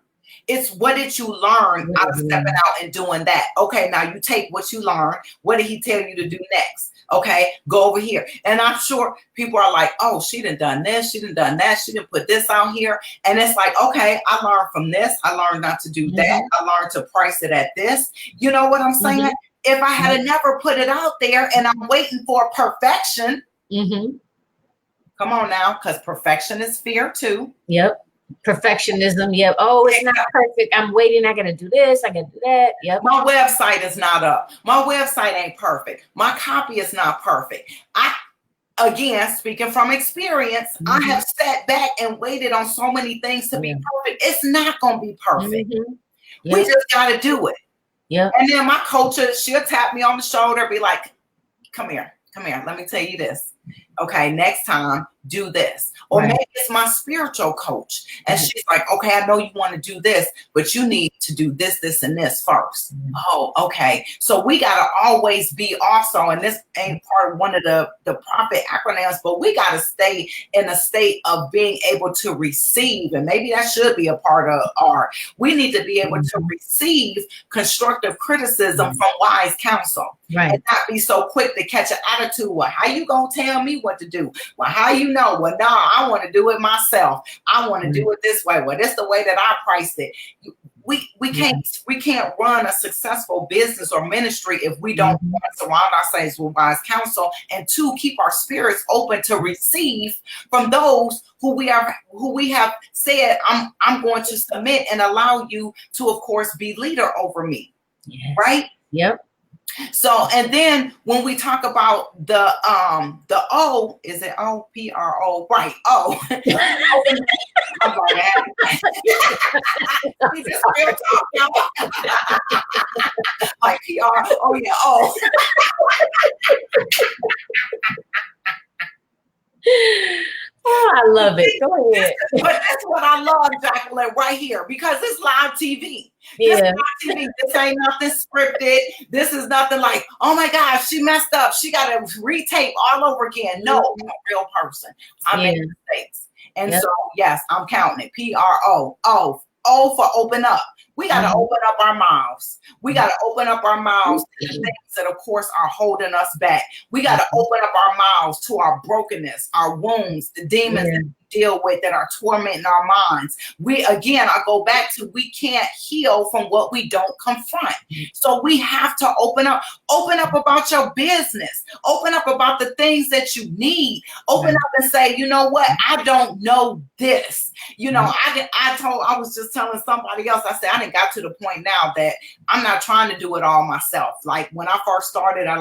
It's what did you learn out of stepping out and doing that? Okay, now you take what you learned. What did he tell you to do next? Okay, go over here. And I'm sure people are like, oh, she done this, she done that, she didn't put this out here. And it's like, okay, I learned from this. I learned not to do that. I learned to price it at this. You know what I'm saying? If I had never put it out there and I'm waiting for perfection, come on now, because perfection is fear too. Yep. Perfectionism. Yep. Oh, it's not perfect. I'm waiting. I got to do this. I got to do that. Yep. My website is not up. My website ain't perfect. My copy is not perfect. Again, speaking from experience, I have sat back and waited on so many things to be perfect. It's not going to be perfect. We just got to do it. Yeah. And then my coach, she'll tap me on the shoulder, be like, come here. Let me tell you this. Okay, next time, do this. Or maybe it's my spiritual coach. And she's like, okay, I know you want to do this, but you need to do this, this, and this first. Oh, okay. So we got to always be also, and this ain't part of one of the profit acronyms, but we got to stay in a state of being able to receive. And maybe that should be a part of we need to be able to receive constructive criticism from wise counsel. And not be so quick to catch an attitude. Well, how you going to tell me what to do? Well, how you know? Well, no, I want to do it myself. I want to do it this way. Well, this is the way that I priced it. We can't run a successful business or ministry if we don't surround ourselves with wise counsel, and two, keep our spirits open to receive from those who we have said, I'm going to submit and allow you to, of course, be leader over me. Right? Yep. So, and then when we talk about the O, is it O-P-R-O? Right. O. I'm like, we just real talk, y'all. Like PR. Oh yeah. O. Oh, I love it. Go ahead. But that's what I love, Jacqueline, right here, because it's live TV. This ain't nothing scripted. This is nothing like, oh my gosh, she messed up. She got to retape all over again. No, I'm a real person. I make mistakes. And so, yes, I'm counting it. P-R-O. O for open up. We got to open up our mouths. We got to open up our mouths to the things that, of course, are holding us back. We got to open up our mouths to our brokenness, our wounds, the demons that we deal with that are tormenting our minds. I go back to, we can't heal from what we don't confront. So we have to open up about your business, open up about the things that you need, open up and say, you know what? I don't know this. You know, I was just telling somebody else, I said, I done got to the point now that I'm not trying to do it all myself. Like when I first started, I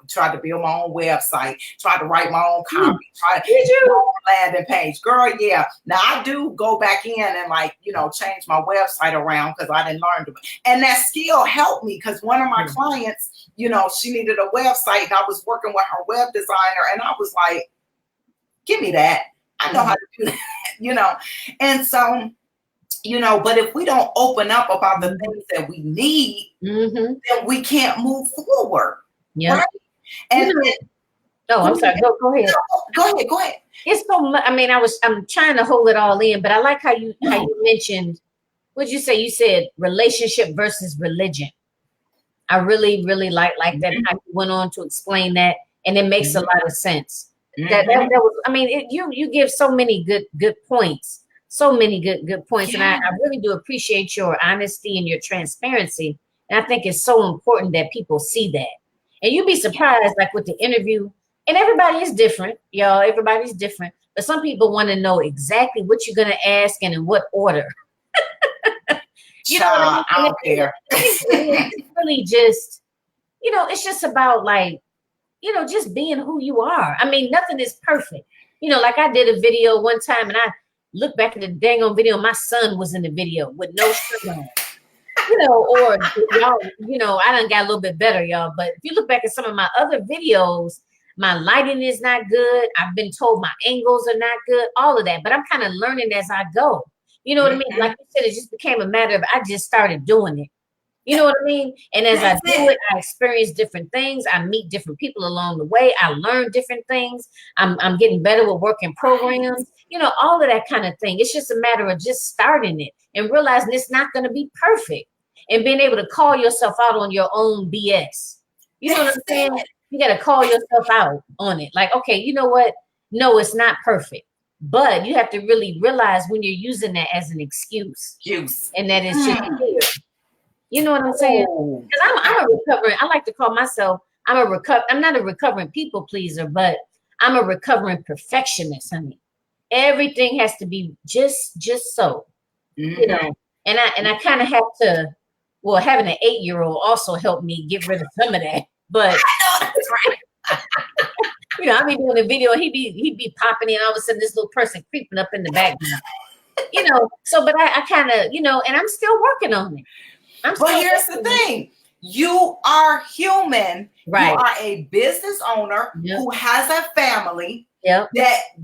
tried to build my own website, tried to write my own copy, tried to do my own landing page. Girl, yeah. Now I do go back in and change my website around because I didn't learn to. And that skill helped me because one of my clients, she needed a website and I was working with her web designer and I was like, give me that. I know how to do that, And so, but if we don't open up about the things that we need, then we can't move forward. Yeah. Right? And I'm sorry. Go ahead. Go ahead. It's so much. I mean, I'm trying to hold it all in, but I like how you mentioned, what'd you say? You said relationship versus religion. I really, really like that, how you went on to explain that. And it makes a lot of sense. That was, I mean, you give so many good points, so many good points. And I really do appreciate your honesty and your transparency. And I think it's so important that people see that. And you'd be surprised, like with the interview, and everybody is different, y'all. Everybody's different. But some people want to know exactly what you're going to ask and in what order. You know what I mean? I don't care. It's really just, it's just about just being who you are. I mean, nothing is perfect. Like I did a video one time and I looked back at the dang on video. My son was in the video with no shirt on. Or y'all, I done got a little bit better, y'all. But if you look back at some of my other videos, my lighting is not good. I've been told my angles are not good, all of that. But I'm kind of learning as I go. You know what I mean? Like you said, it just became a matter of I just started doing it. You know what I mean? And as I do it, I experience different things. I meet different people along the way. I learn different things. I'm getting better with working programs, all of that kind of thing. It's just a matter of just starting it. and realizing it's not going to be perfect, and being able to call yourself out on your own BS. You know what I'm saying? You got to call yourself out on it. Like, okay, you know what? No, it's not perfect. But you have to really realize when you're using that as an excuse. And that it's just fear. You know what I'm saying? Because I'm a recovering, I like to call myself, I'm not a recovering people pleaser, but I'm a recovering perfectionist, honey. Everything has to be just so, you know. And I kind of have to, well, having an 8-year-old also helped me get rid of some of that. But That's right. you know, I be doing a video, he'd be popping in, all of a sudden this little person creeping up in the background. You know, so but I kind of, you know, and I'm still working on it. But here's the thing. You are human. Right. You are a business owner who has a family. Yep.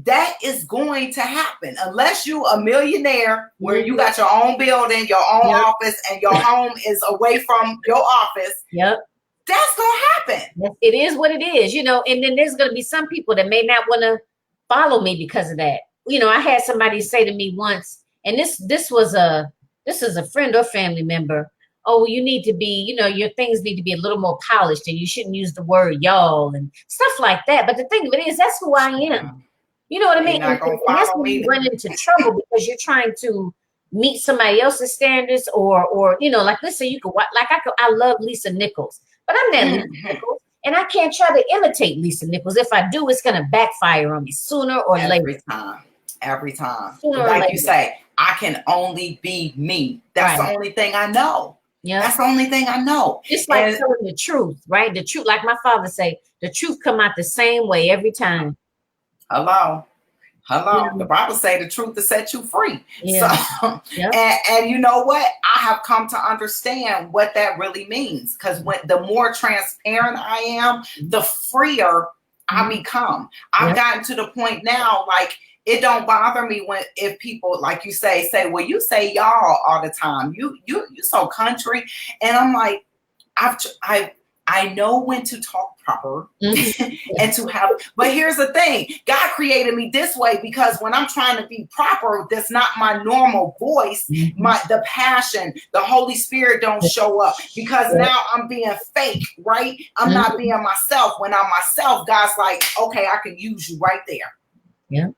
That is going to happen unless you a millionaire where you got your own building, your own office, and your home is away from your office. Yep. That's gonna happen. It is what it is, you know, and then there's gonna be some people that may not want to follow me because of that. You know, I had somebody say to me once, and this is a friend or family member. Oh, you need to be, you know, your things need to be a little more polished, and you shouldn't use the word y'all and stuff like that. But the thing of it is, that's who I am. You know what I mean? And that's when you run into trouble because you're trying to meet somebody else's standards, or you know, like let's say you could, like I love Lisa Nichols, but I'm not Lisa Nichols, and I can't try to imitate Lisa Nichols. If I do, it's gonna backfire on me sooner or later. Every time. Sooner like you say, I can only be me. That's the only thing I know. Yeah, that's the only thing I know. It's like telling the truth, right? The truth, like my father say, the truth come out the same way every time. Hello. The Bible say the truth to set you free. Yeah. So, and you know what? I have come to understand what that really means, because when the more transparent I am, the freer I become. I've gotten to the point now, like, it don't bother me if people, like you say, well, you say y'all all the time. You so country. And I'm like, I know when to talk proper and to have, but here's the thing. God created me this way because when I'm trying to be proper, that's not my normal voice. The passion, the Holy Spirit don't show up because now I'm being fake, right? I'm not being myself. When I'm myself, God's like, okay, I can use you right there. Yeah.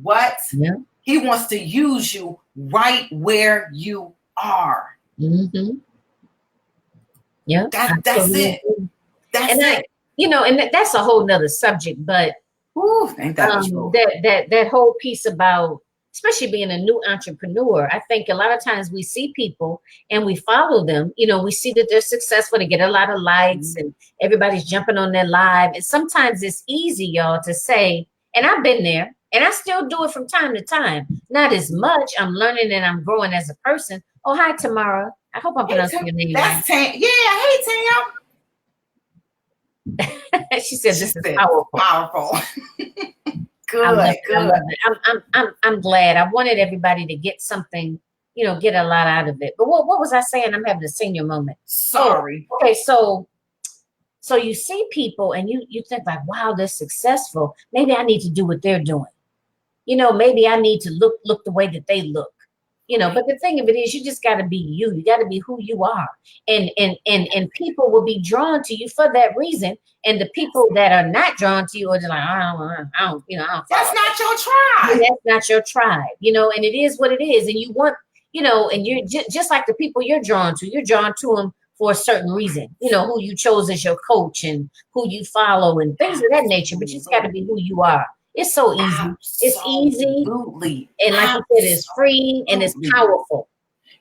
What? Yeah. He wants to use you right where you are. Yeah. That's it. That's it. You know, and that's a whole nother subject, but ain't that true? That whole piece about, especially being a new entrepreneur, I think a lot of times we see people and we follow them. You know, we see that they're successful, they get a lot of likes and everybody's jumping on their live. And sometimes it's easy, y'all, to say, and I've been there, and I still do it from time to time. Not as much. I'm learning and I'm growing as a person. Oh, hi, Tamara. I hope I'm pronouncing your name right. Hey, Tam. She said, "This is powerful." Good. I love it. I'm glad. I wanted everybody to get something, you know, get a lot out of it. But what was I saying? I'm having a senior moment. Sorry. Okay, so you see people and you think like, wow, they're successful. Maybe I need to do what they're doing. You know, maybe I need to look the way that they look. You know, but the thing of it is, you just got to be you. You got to be who you are, and people will be drawn to you for that reason. And the people that are not drawn to you are just like, I don't. That's not your tribe. And that's not your tribe. You know, and it is what it is. And you want, you know, and you're just like the people you're drawn to. You're drawn to them for a certain reason. You know, who you chose as your coach and who you follow and things of that nature. But you just got to be who you are. It's so easy. It's easy. Absolutely. And like you said, it's free and it's powerful.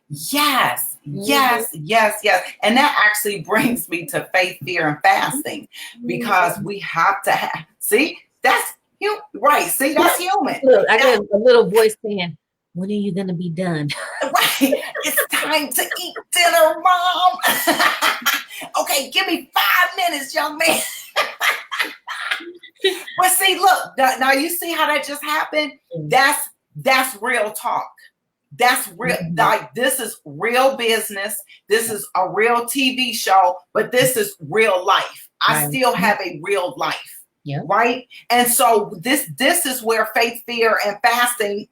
Yes. And that actually brings me to faith, fear, and fasting, because we have to have, see, that's you right. See, that's human. Look, I got a little voice saying, when are you going to be done? Right. It's time to eat dinner, Mom. Okay, give me 5 minutes, young man. But see, look, now you see how that just happened? That's real talk. That's real. Like, this is real business. This is a real TV show, but this is real life. I still have a real life. Yeah. Right. And so this is where faith, fear, and fasting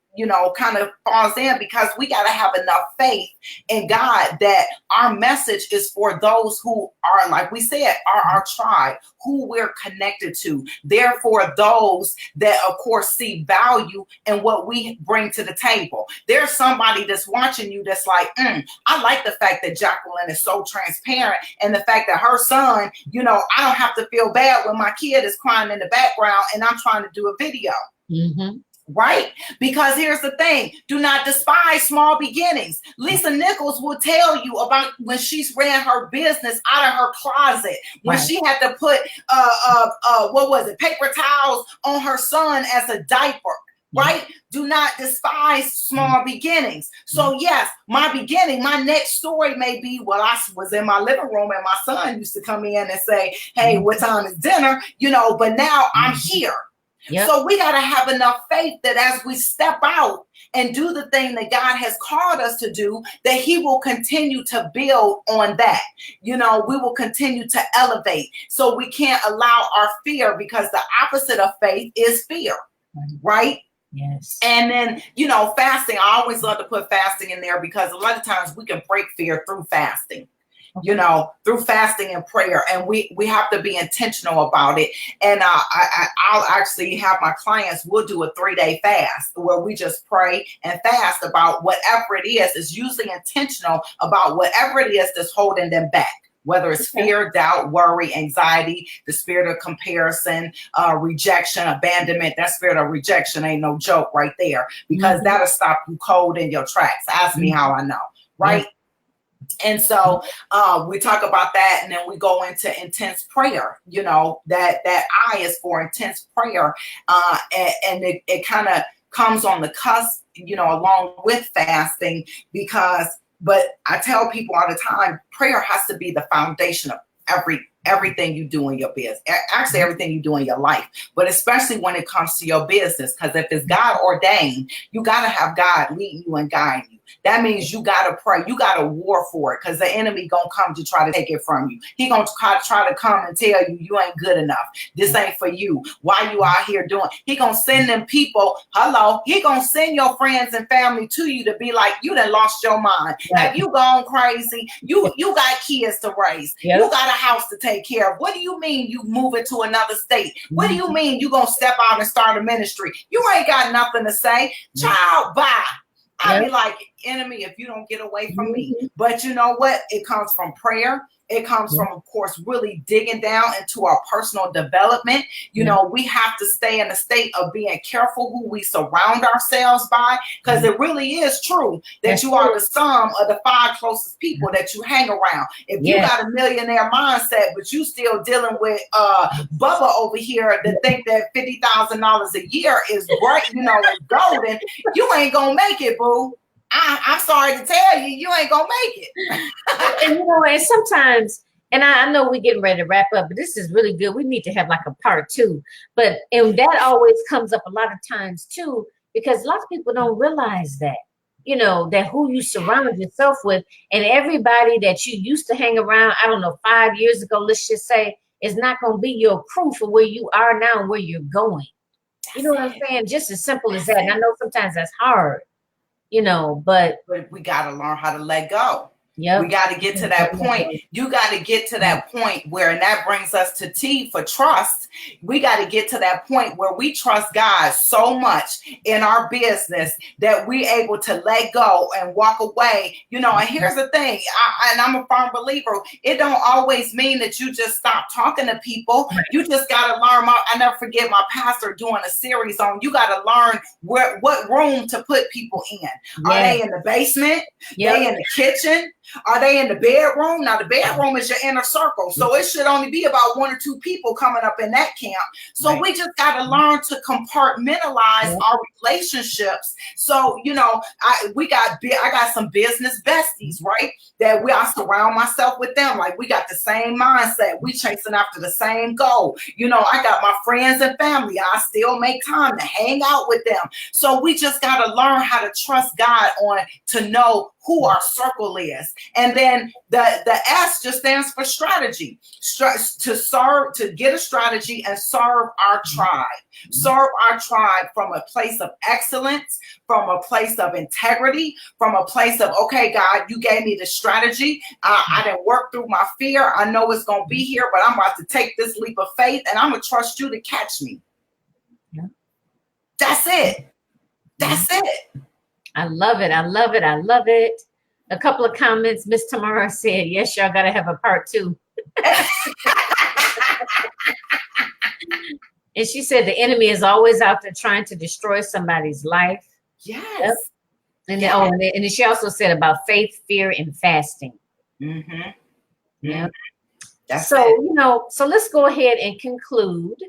kind of falls in, because we got to have enough faith in God that our message is for those who are, like we said, are our tribe, who we're connected to. Therefore, those that, of course, see value in what we bring to the table. There's somebody that's watching you that's like, I like the fact that Jacqueline is so transparent, and the fact that her son, I don't have to feel bad when my kid is crying in the background and I'm trying to do a video. Mm-hmm. Right? Because here's the thing. Do not despise small beginnings. Lisa Nichols will tell you about when she's ran her business out of her closet, when she had to put, paper towels on her son as a diaper. Right? Do not despise small beginnings. So yes, my beginning, my next story may be, well, I was in my living room and my son used to come in and say, hey, what time is dinner? But now I'm here. Yep. So we got to have enough faith that as we step out and do the thing that God has called us to do, that he will continue to build on that. We will continue to elevate. So we can't allow our fear, because the opposite of faith is fear, right? Yes. And then, fasting. I always love to put fasting in there, because a lot of times we can break fear through fasting. Through fasting and prayer, and we have to be intentional about it. And I'll actually have my clients, we'll do a 3-day fast where we just pray and fast about whatever it is. It's usually intentional about whatever it is that's holding them back, whether it's fear, doubt, worry, anxiety, the spirit of comparison, rejection, abandonment. That spirit of rejection ain't no joke right there, because that'll stop you cold in your tracks. Ask me how I know, right? And so we talk about that, and then we go into intense prayer. That I is for intense prayer, and it kind of comes on the cusp, along with fasting, but I tell people all the time, prayer has to be the foundation of everything you do in your business, actually everything you do in your life, but especially when it comes to your business, because if it's God ordained, you got to have God leading you and guiding you. That means you got to pray. You got to war for it, because the enemy going to come to try to take it from you. He going to try to come and tell you ain't good enough. This ain't for you. Why you out here doing? He going to send them people. Hello. He going to send your friends and family to you to be like, you done lost your mind. Have you gone crazy? You got kids to raise. You got a house to take care of. What do you mean you moving to another state? What do you mean you going to step out and start a ministry? You ain't got nothing to say. Child, bye. I'd be like, enemy, if you don't get away from me. But you know what? It comes from prayer. It comes from, of course, really digging down into our personal development. We have to stay in a state of being careful who we surround ourselves by, because it really is true that you are the sum of the 5 closest people that you hang around. If you got a millionaire mindset, but you still dealing with Bubba over here that think that $50,000 a year is great, is golden, you ain't gonna make it, boo. I'm sorry to tell you, you ain't gonna make it. And sometimes, and I know we're getting ready to wrap up, but this is really good. We need to have like a part 2. And that always comes up a lot of times too, because a lot of people don't realize that, that who you surround yourself with, and everybody that you used to hang around, I don't know, 5 years ago, let's just say, is not going to be your crew for where you are now and where you're going. You know what I'm saying? Just as simple as that. And I know sometimes that's hard. But we got to learn how to let go. Yep. We got to get to that point. You got to get to that point where, and that brings us to T for trust. We got to get to that point where we trust God so much in our business that we're able to let go and walk away. And here's the thing, and I'm a firm believer, it don't always mean that you just stop talking to people. You just got to learn. I never forget my pastor doing a series on, you got to learn what room to put people in. Are they in the basement? They in the kitchen? Are they in the bedroom? Now, the bedroom is your inner circle, so it should only be about 1 or 2 people coming up in that camp. So we just got to learn to compartmentalize our relationships. So, I got some business besties, right? That I surround myself with them. Like, we got the same mindset. We chasing after the same goal. I got my friends and family. I still make time to hang out with them. So we just got to learn how to trust God to know who our circle is. And then the S just stands for strategy. To get a strategy and serve our tribe. Serve our tribe from a place of excellence, from a place of integrity, from a place of, okay, God, you gave me the strategy. I didn't work through my fear. I know it's going to be here, but I'm about to take this leap of faith and I'm going to trust you to catch me. Yeah. That's it. That's it. I love it. I love it. I love it. A couple of comments. Miss Tamara said, yes, y'all got to have a part 2. And she said the enemy is always out there trying to destroy somebody's life. Yes. Yep. And then, and then she also said about faith, fear, and fasting. Mm-hmm. Yeah. That's so, it. So let's go ahead and conclude.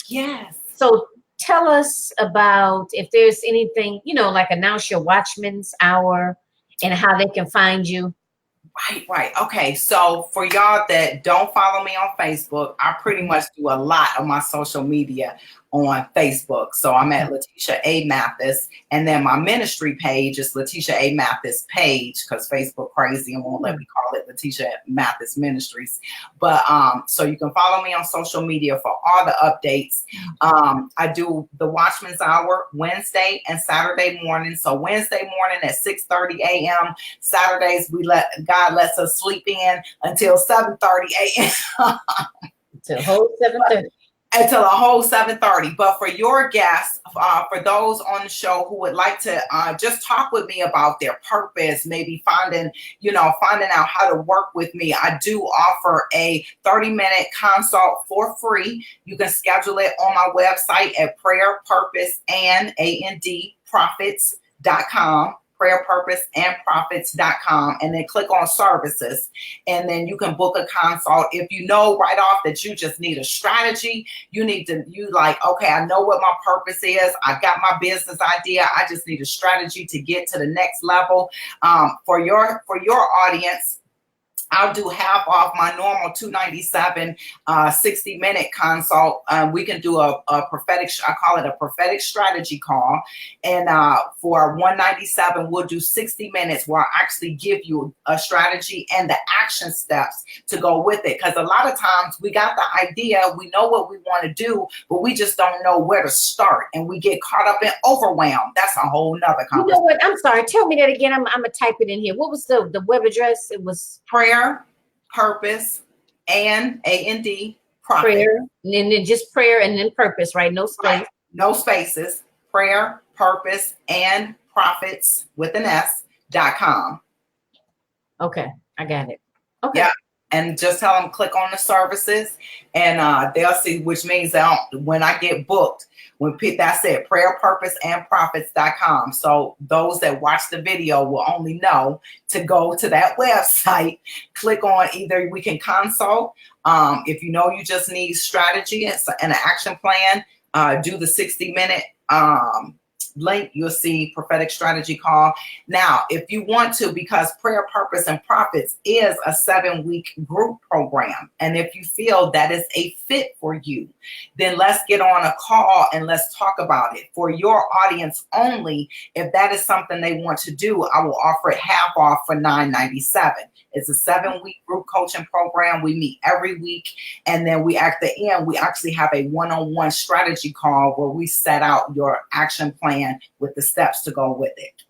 Yes. So tell us about if there's anything, like announce your Watchmen's Hour and how they can find you. Right. Okay. So for y'all that don't follow me on Facebook, I pretty much do a lot of my social media on Facebook. So I'm at Leticia A Mathis, and then my ministry page is Leticia A Mathis page, because Facebook crazy and won't let me call it Leticia Mathis Ministries. But so you can follow me on social media for all the updates. I do the Watchmen's Hour Wednesday and Saturday morning. So Wednesday morning at 6:30 a.m. Saturdays God lets us sleep in until 7:30 a.m. Till whole 7:30. Until a whole 7:30. But for your guests, for those on the show who would like to just talk with me about their purpose, maybe finding out how to work with me, I do offer a 30-minute consult for free. You can schedule it on my website at prayerpurposeandprofits.com. prayerpurposeandprofits.com, and then click on services, and then you can book a consult. If you know right off that you just need a strategy, okay, I know what my purpose is, I got my business idea, I just need a strategy to get to the next level. For your audience, I'll do half off my normal $297 60-minute consult. We can do a prophetic, I call it a prophetic strategy call. And for $197, we'll do 60 minutes where I actually give you a strategy and the action steps to go with it. Because a lot of times we got the idea, we know what we want to do, but we just don't know where to start. And we get caught up in overwhelm. That's a whole nother conversation. You know what? I'm sorry. Tell me that again. I'm going to type it in here. What was the web address? It was Prayer, Purpose, and A&D Profit. Prayer, and then just prayer and then purpose, right? No space. Right. No spaces. Prayer, Purpose, and Profits with an S.com. Okay, I got it. Okay. Yeah. And just tell them click on the services, and they'll see, which means when I get booked, that's it, prayerpurposeandprofits.com. So those that watch the video will only know to go to that website, click on either we can consult. If you know you just need strategy and an action plan, do the 60-minute link, you'll see prophetic strategy call. Now, if you want to, because Prayer, Purpose, and Profits is a 7-week group program, and if you feel that is a fit for you, then let's get on a call and let's talk about it. For your audience only, if that is something they want to do, I will offer it half off for $997. It's a 7-week group coaching program. We meet every week, and then at the end, we actually have a one-on-one strategy call where we set out your action plan with the steps to go with it.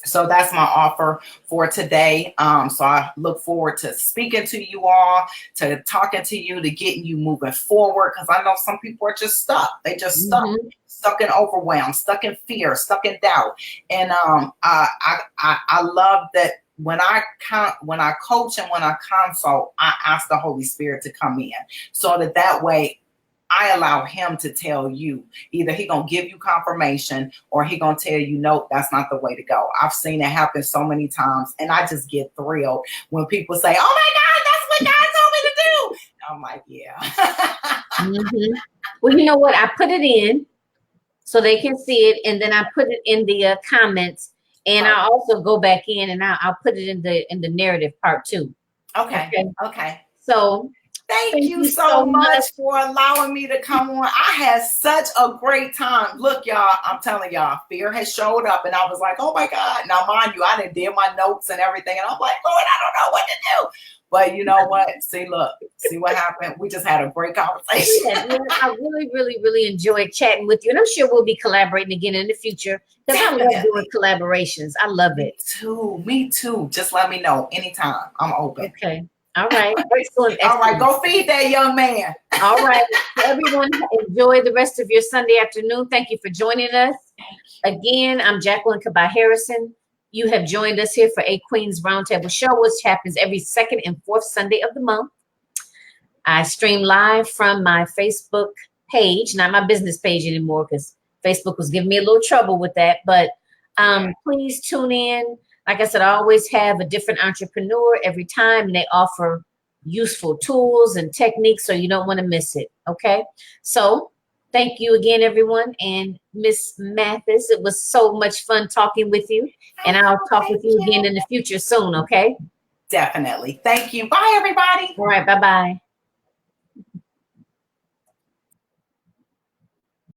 So that's my offer for today. So I look forward to speaking to you all, to talking to you, to getting you moving forward, because I know some people are just stuck. They just stuck in overwhelm, stuck in fear, stuck in doubt. And I love that when I coach and when I consult, I ask the Holy Spirit to come in, so that way I allow him to tell you. Either he gonna give you confirmation, or he gonna tell you, nope, that's not the way to go. I've seen it happen so many times, and I just get thrilled when people say, oh my God, that's what God told me to do. I'm like, yeah. Well, you know what? I put it in so they can see it, and then I put it in the comments, and I also go back in and I'll put it in the narrative part too. Okay. So Thank you so much for allowing me to come on. I had such a great time. Look, y'all, I'm telling y'all, fear has showed up, and I was like, oh my God. Now, mind you, I did my notes and everything, and I'm like, Lord, I don't know what to do. But you know what? See what happened? We just had a great conversation. I really, really, really enjoyed chatting with you. And I'm sure we'll be collaborating again in the future because I love doing collaborations. I love it. Me too. Just let me know anytime. I'm open. Okay. All right. Excellent. All right. Go feed that young man. All right. Everyone, enjoy the rest of your Sunday afternoon. Thank you for joining us. Again, I'm Jacqueline Kabay Harrison. You have joined us here for A Queen's Roundtable Show, which happens every second and fourth Sunday of the month. I stream live from my Facebook page, not my business page anymore because Facebook was giving me a little trouble with that. But please tune in. Like I said, I always have a different entrepreneur every time, and they offer useful tools and techniques, so you don't want to miss it. Okay? So thank you again, everyone. And Miss Mathis, it was so much fun talking with you. And I'll talk with you again in the future soon, okay? Definitely. Thank you. Bye, everybody. All right. Bye-bye.